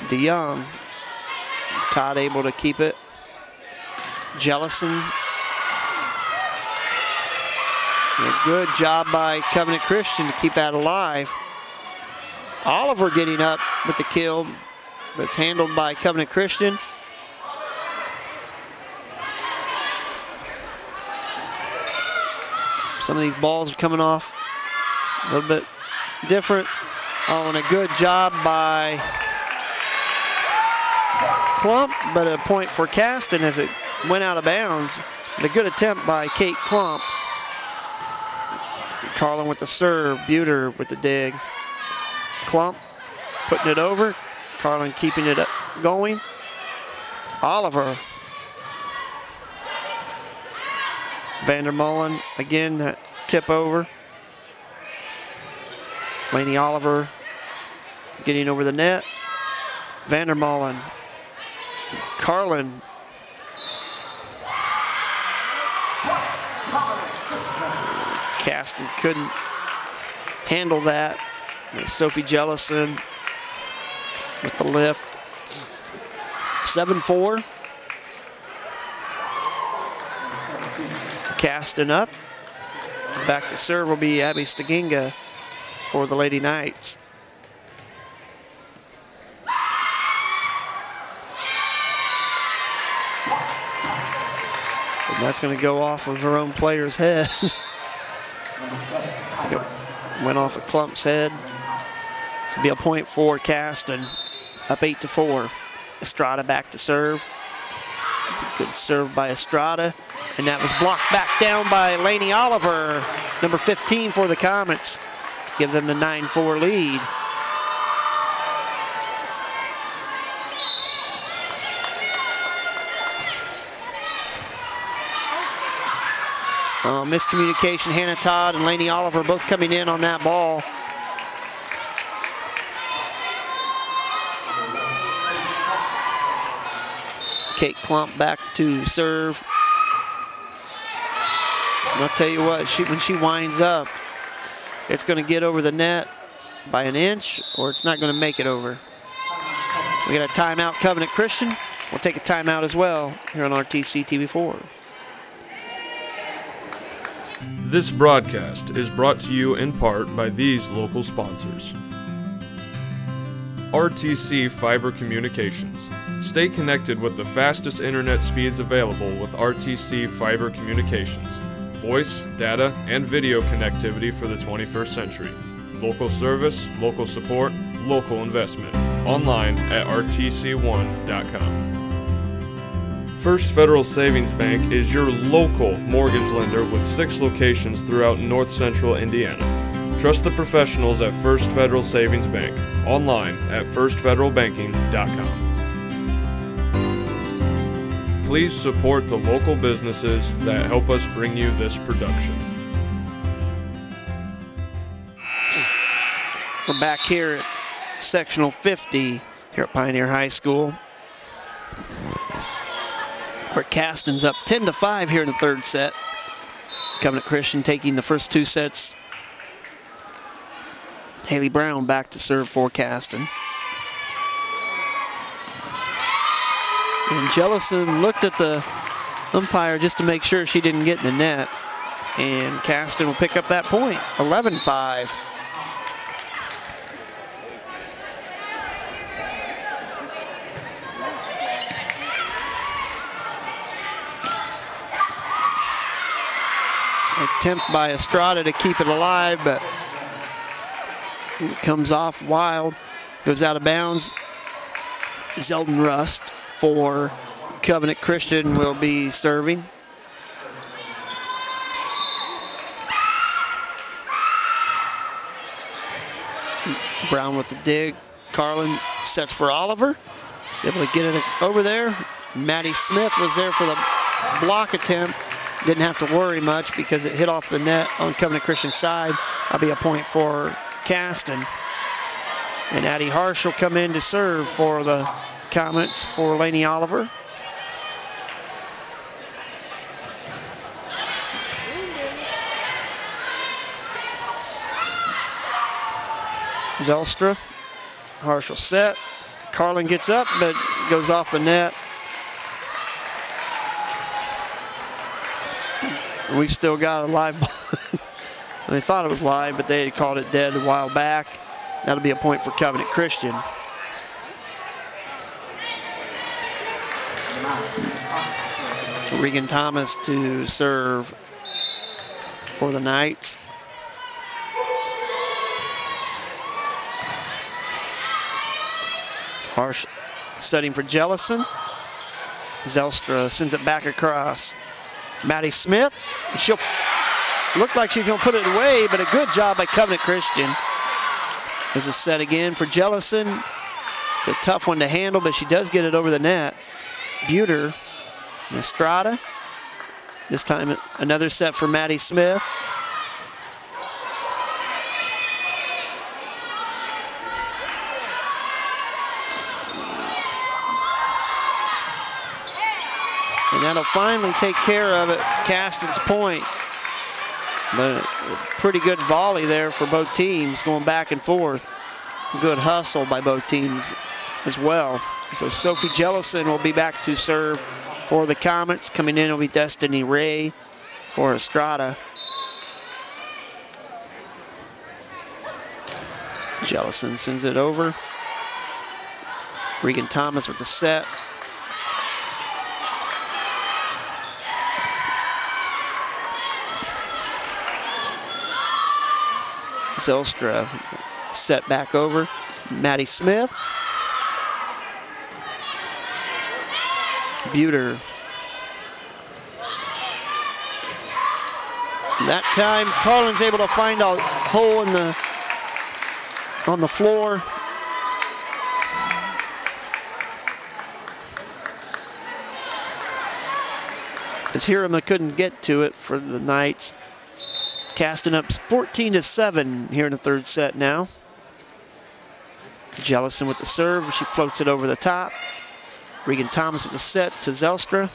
DeYoung. Todd able to keep it. Jellison. And a good job by Covenant Christian to keep that alive. Oliver getting up with the kill, but it's handled by Covenant Christian. Some of these balls are coming off a little bit different. Oh, and a good job by Klump, but a point for Caston as it went out of bounds. And a good attempt by Kate Klump. Carlin with the serve, Buter with the dig. Klump putting it over. Carlin keeping it going. Oliver. Vandermolen again, that tip over. Lainey Oliver getting over the net. Vandermolen. Carlin. Caston couldn't handle that. Sophie Jellison with the lift. 7-4. Caston up. Back to serve will be Abby Staginga for the Lady Knights. And that's going to go off of her own player's head. Went off of Klump's head. This will be a point for Caston. Up 8-4. Estrada back to serve. It's a good serve by Estrada. And that was blocked back down by Lainey Oliver, number 15 for the Comets, to give them the 9-4 lead. Miscommunication, Hannah Todd and Lainey Oliver both coming in on that ball. Kate Klump back to serve. And I'll tell you what, when she winds up, it's going to get over the net by an inch, or it's not going to make it over. We got a timeout, Covenant Christian. We'll take a timeout as well here on RTC TV4. This broadcast is brought to you in part by these local sponsors. RTC Fiber Communications. Stay connected with the fastest internet speeds available with RTC Fiber Communications. Voice, data, and video connectivity for the 21st century. Local service, local support, local investment. Online at rtc1.com. First Federal Savings Bank is your local mortgage lender with 6 locations throughout North Central Indiana. Trust the professionals at First Federal Savings Bank. Online at firstfederalbanking.com. Please support the local businesses that help us bring you this production. We're back here at Sectional 50 here at Pioneer High School, where Caston's up 10-5 here in the third set. Covenant Christian taking the first 2 sets. Haley Brown back to serve for Caston. And Jellison looked at the umpire just to make sure she didn't get in the net. And Caston will pick up that point, 11-5. Attempt by Estrada to keep it alive, but it comes off wild, goes out of bounds. Zeldin Rust for Covenant Christian will be serving. Brown with the dig. Carlin sets for Oliver. He's able to get it over there. Maddie Smith was there for the block attempt. Didn't have to worry much because it hit off the net on Covenant Christian's side. That'll be a point for Caston. And Addie Harsh will come in to serve for the Comets for Lainey Oliver. Zelstra. Harsh will set. Carlin gets up, but goes off the net. We've still got a live ball. They thought it was live, but they had called it dead a while back. That'll be a point for Covenant Christian. Regan Thomas to serve for the Knights. Harsh setting for Jellison. Zelstra sends it back across. Maddie Smith. She'll look like she's going to put it away, but a good job by Covenant Christian. There's a set again for Jellison. It's a tough one to handle, but she does get it over the net. Buter and Estrada. This time another set for Maddie Smith. And that'll finally take care of it. Caston's point. But a pretty good volley there for both teams, going back and forth. Good hustle by both teams as well. So Sophie Jellison will be back to serve for the Comets. Coming in will be Destiny Ray for Estrada. Jellison sends it over. Regan Thomas with the set. Zelstra set back over. Maddie Smith. Buter. That time, Carlin's able to find a hole in on the floor. As Hirama couldn't get to it for the Knights. Caston up 14-7 here in the third set now. Jellison with the serve. She floats it over the top. Regan Thomas with the set to Zelstra.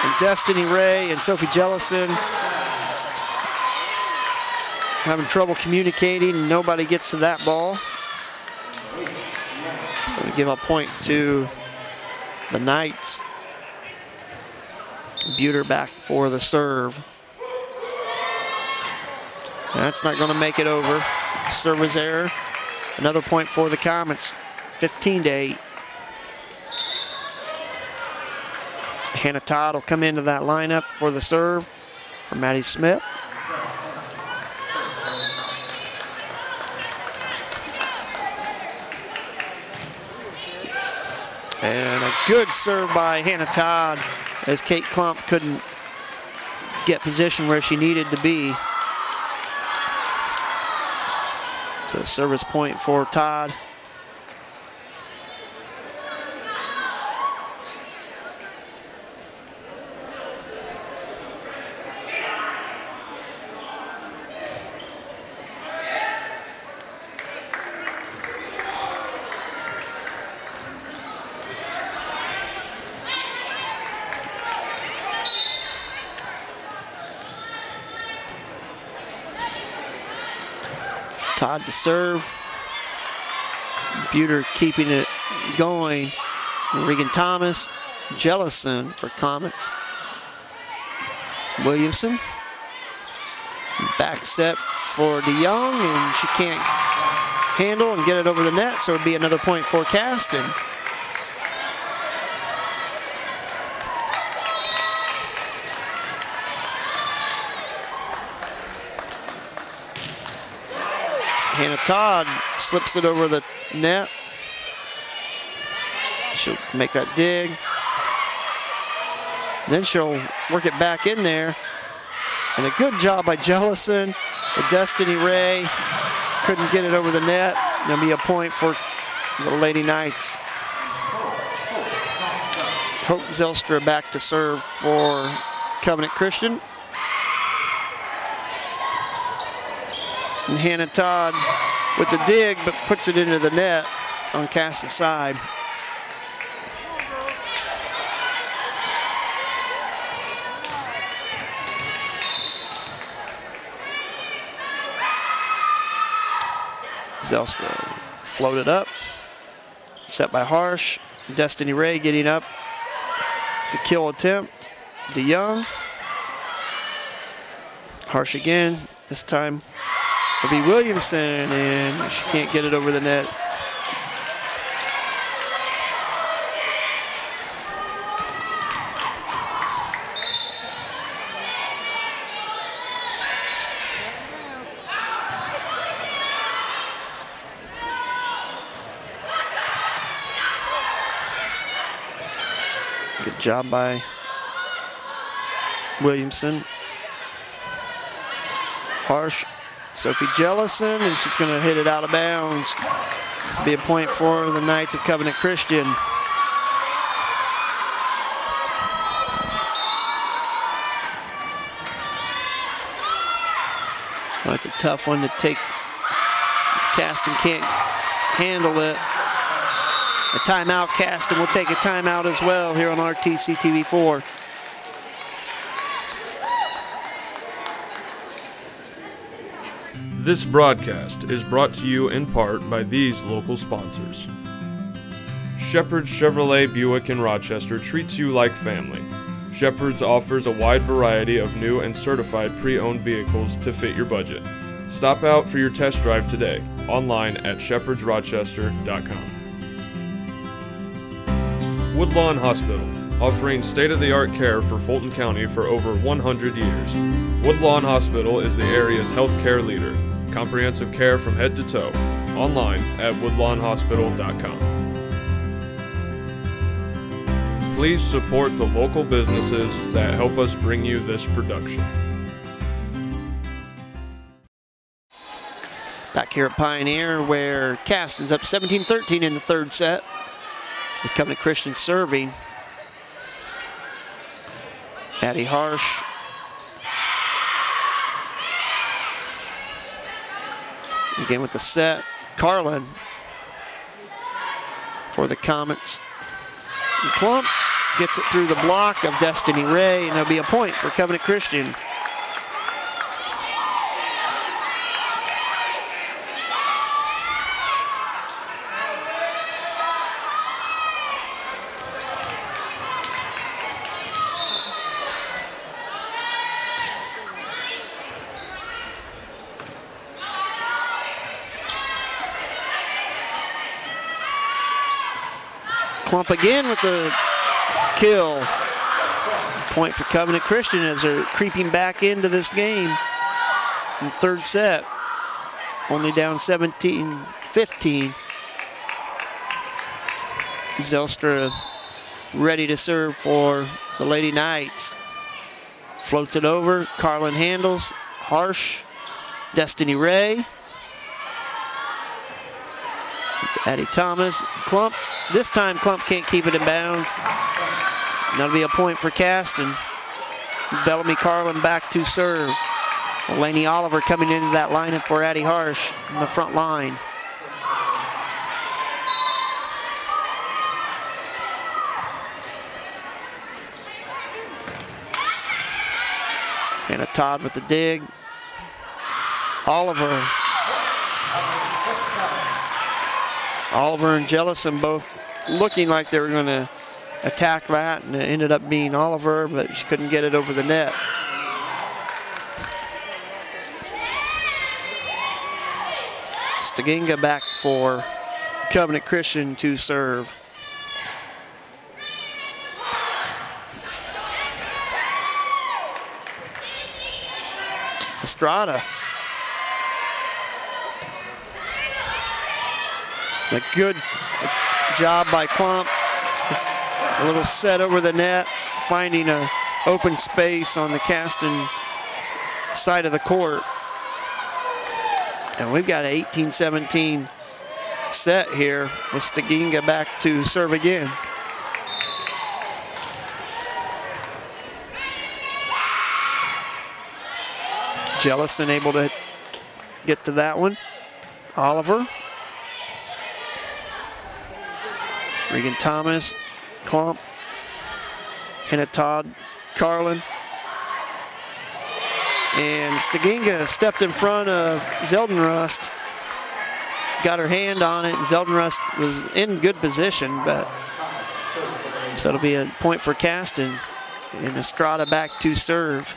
And Destiny Ray and Sophie Jellison having trouble communicating. Nobody gets to that ball. So we give a point to the Knights. Buter back for the serve. That's not going to make it over. Service error. Another point for the Comets. 15-8. Hannah Todd will come into that lineup for the serve for Maddie Smith. And a good serve by Hannah Todd, as Kate Klump couldn't get position where she needed to be. So service point for Todd. Todd to serve. Buter keeping it going. Regan Thomas, Jellison for Comets. Williamson. Back set for DeYoung, and she can't handle and get it over the net, so it'd be another point for Caston. Hannah Todd slips it over the net. She'll make that dig. Then she'll work it back in there. And a good job by Jellison. The Destiny Ray couldn't get it over the net. There'll be a point for the Lady Knights. Hope Zelstra back to serve for Covenant Christian. And Hannah Todd with the dig, but puts it into the net on Caston's side. Zelstra floated up. Set by Harsh. Destiny Ray getting up. The kill attempt. DeYoung. Harsh again. This time it'll be Williamson, and she can't get it over the net. Good job by Williamson. Harsh, Sophie Jellison, and she's going to hit it out of bounds. This will be a point for the Knights of Covenant Christian. Well, it's a tough one to take. Caston can't handle it. A timeout. Caston will take a timeout as well here on RTC TV4. This broadcast is brought to you in part by these local sponsors. Shepherd's Chevrolet Buick in Rochester treats you like family. Shepherd's offers a wide variety of new and certified pre-owned vehicles to fit your budget. Stop out for your test drive today, online at shepherdsrochester.com. Woodlawn Hospital, offering state-of-the-art care for Fulton County for over 100 years. Woodlawn Hospital is the area's healthcare leader. Comprehensive care from head to toe. Online at woodlawnhospital.com. Please support the local businesses that help us bring you this production. Back here at Pioneer, where Caston's up 17-13 in the third set. With Covenant Christian serving. Addie Harsh. Again with the set. Carlin for the Comets. And Klump gets it through the block of Destiny Ray, and there'll be a point for Covenant Christian. Klump again with the kill. Point for Covenant Christian as they're creeping back into this game in third set. Only down 17-15. Zelstra ready to serve for the Lady Knights. Floats it over. Carlin handles. Harsh. Destiny Ray. It's Addie Thomas. Klump. This time Klump can't keep it in bounds. That'll be a point for Caston. Bellamy Carlin back to serve. Lainey Oliver coming into that lineup for Addie Harsh in the front line. Hannah Todd with the dig. Oliver and Jellison both looking like they were going to attack that, and it ended up being Oliver, but she couldn't get it over the net. Staginga back for Covenant Christian to serve. Estrada. A good job by Klump. Just a little set over the net, finding an open space on the Caston side of the court. And we've got an 18-17 set here with Staginga back to serve again. Jellison able to get to that one. Oliver. Regan Thomas, Klump, Hannah Todd, Carlin. And Staginga stepped in front of Zeldenrust got her hand on it. Zeldenrust was in good position, but so it'll be a point for Caston. And Estrada back to serve.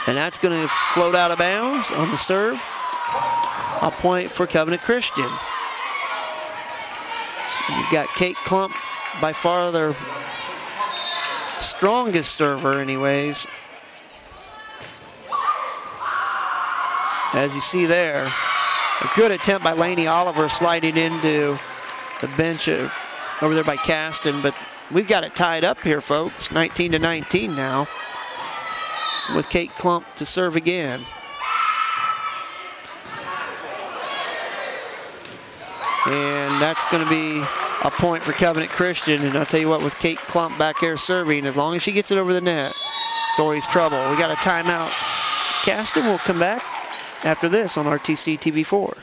And that's going to float out of bounds on the serve. A point for Covenant Christian. You've got Kate Klump, by far their strongest server anyways. As you see there, a good attempt by Lainey Oliver sliding into the bench over there by Caston, but we've got it tied up here, folks. 19-19 now, with Kate Klump to serve again. And that's going to be a point for Covenant Christian. And I'll tell you what, with Kate Klump back there serving, as long as she gets it over the net, it's always trouble. We got a timeout. Caston will come back after this on RTC TV4.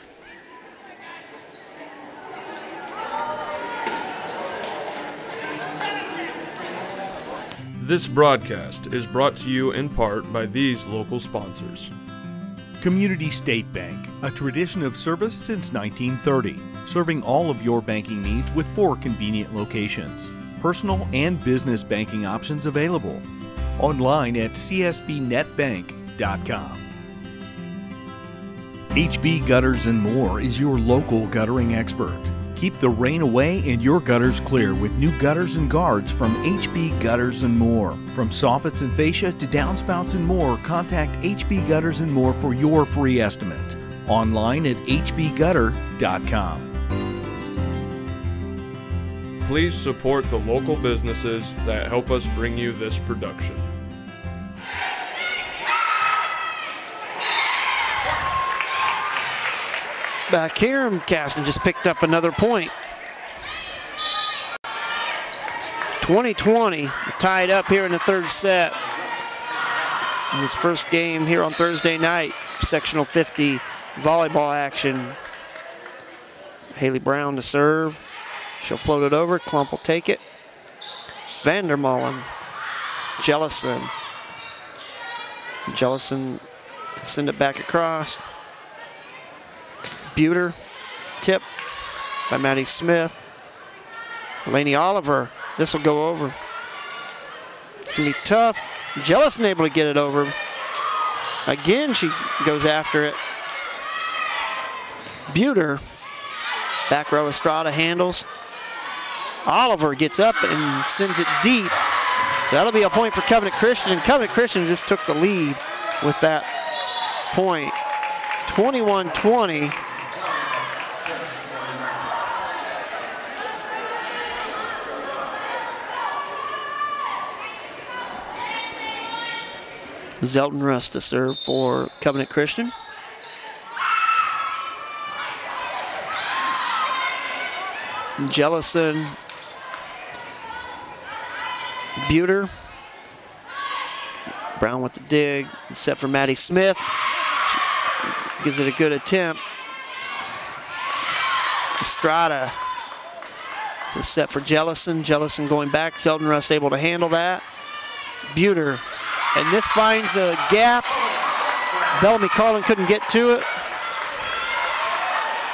This broadcast is brought to you in part by these local sponsors. Community State Bank, a tradition of service since 1930, serving all of your banking needs with 4 convenient locations. Personal and business banking options available. Online at csbnetbank.com. HB Gutters and More is your local guttering expert. Keep the rain away and your gutters clear with new gutters and guards from HB Gutters and More. From soffits and fascia to downspouts and more, contact HB Gutters and More for your free estimate. Online at hbgutter.com. Please support the local businesses that help us bring you this production. Back here, Caston just picked up another point. 20-20, tied up here in the third set. In this first game here on Thursday night, sectional 50 volleyball action. Haley Brown to serve. She'll float it over. Klump will take it. Vandermolen. Jellison. Jellison can send it back across. Buter, tip by Maddie Smith. Lainey Oliver, this will go over. It's gonna be tough. Jellison able to get it over. Again, she goes after it. Buter, back row Estrada handles. Oliver gets up and sends it deep. So that'll be a point for Covenant Christian. And Covenant Christian just took the lead with that point. 21-20. Zeldenrust to serve for Covenant Christian. Jellison. Buter. Brown with the dig, set for Maddie Smith. She gives it a good attempt. Estrada. It's a set for Jellison. Jellison going back. Zeldenrust able to handle that. Buter. And this finds a gap. Bellamy Carlin couldn't get to it.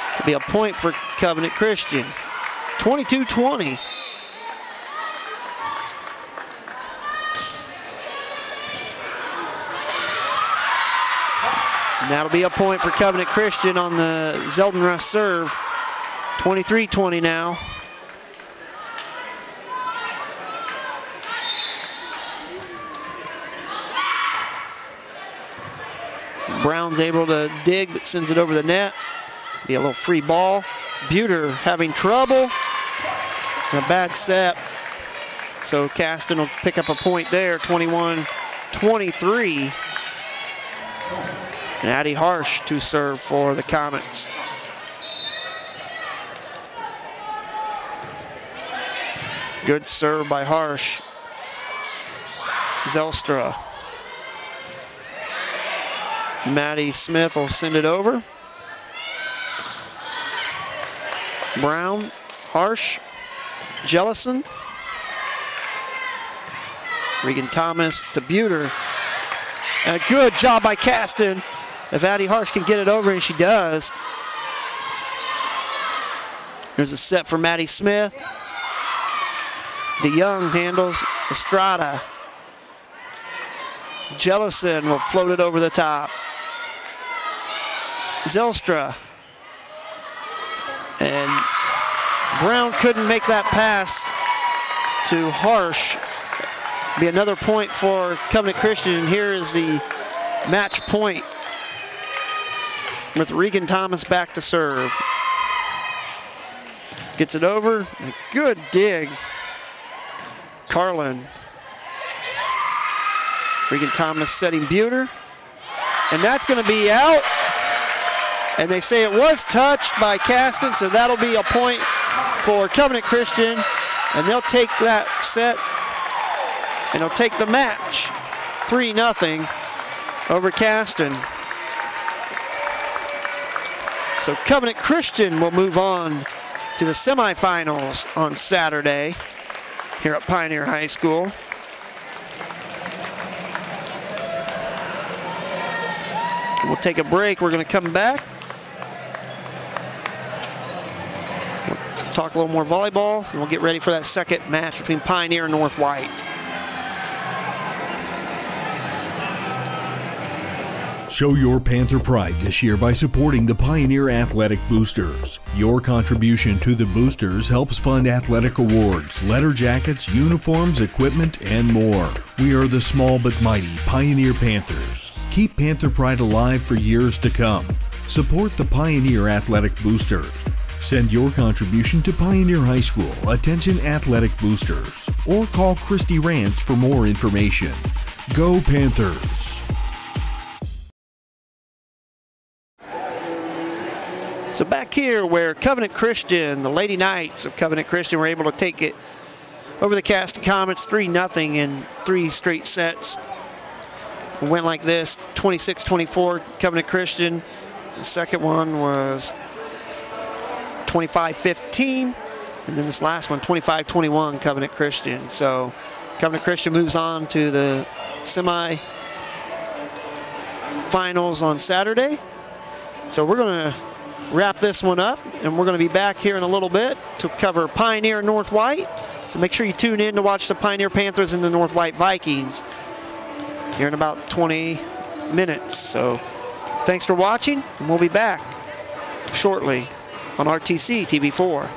This will be a point for Covenant Christian. 22-20. And that'll be a point for Covenant Christian on the Zeldenrust serve. 23-20 now. Brown's able to dig, but sends it over the net. Be a little free ball. Buter having trouble. And a bad set. So Caston will pick up a point there, 21-23. And Addie Harsh to serve for the Comets. Good serve by Harsh. Zelstra. Maddie Smith will send it over. Brown, Harsh, Jellison. Regan Thomas to Buter. And a good job by Caston if Addie Harsh can get it over, and she does. There's a set for Maddie Smith. DeYoung handles Estrada. Jellison will float it over the top. Zelstra. And Brown couldn't make that pass to Harsh. Be another point for Covenant Christian, and here is the match point with Regan Thomas back to serve. Gets it over, a good dig. Carlin. Regan Thomas setting Buter, and that's going to be out. And they say it was touched by Caston, so that'll be a point for Covenant Christian, and they'll take that set, and they'll take the match 3-0 over Caston. So Covenant Christian will move on to the semifinals on Saturday here at Pioneer High School. We'll take a break. We're going to come back. We'll talk a little more volleyball, and we'll get ready for that second match between Pioneer and North White. Show your Panther pride this year by supporting the Pioneer Athletic Boosters. Your contribution to the Boosters helps fund athletic awards, letter jackets, uniforms, equipment, and more. We are the small but mighty Pioneer Panthers. Keep Panther pride alive for years to come. Support the Pioneer Athletic Boosters. Send your contribution to Pioneer High School, attention Athletic Boosters, or call Christy Rance for more information. Go Panthers! So back here where Covenant Christian, the Lady Knights of Covenant Christian, were able to take it over the Caston Comets 3-0 in 3 straight sets. It went like this, 26-24 Covenant Christian. The second one was 25-15, and then this last one 25-21 Covenant Christian. So Covenant Christian moves on to the semi-finals on Saturday. So we're going to wrap this one up, and we're going to be back here in a little bit to cover Pioneer North White. So make sure you tune in to watch the Pioneer Panthers and the North White Vikings here in about 20 minutes. So thanks for watching, and we'll be back shortly on RTC TV4.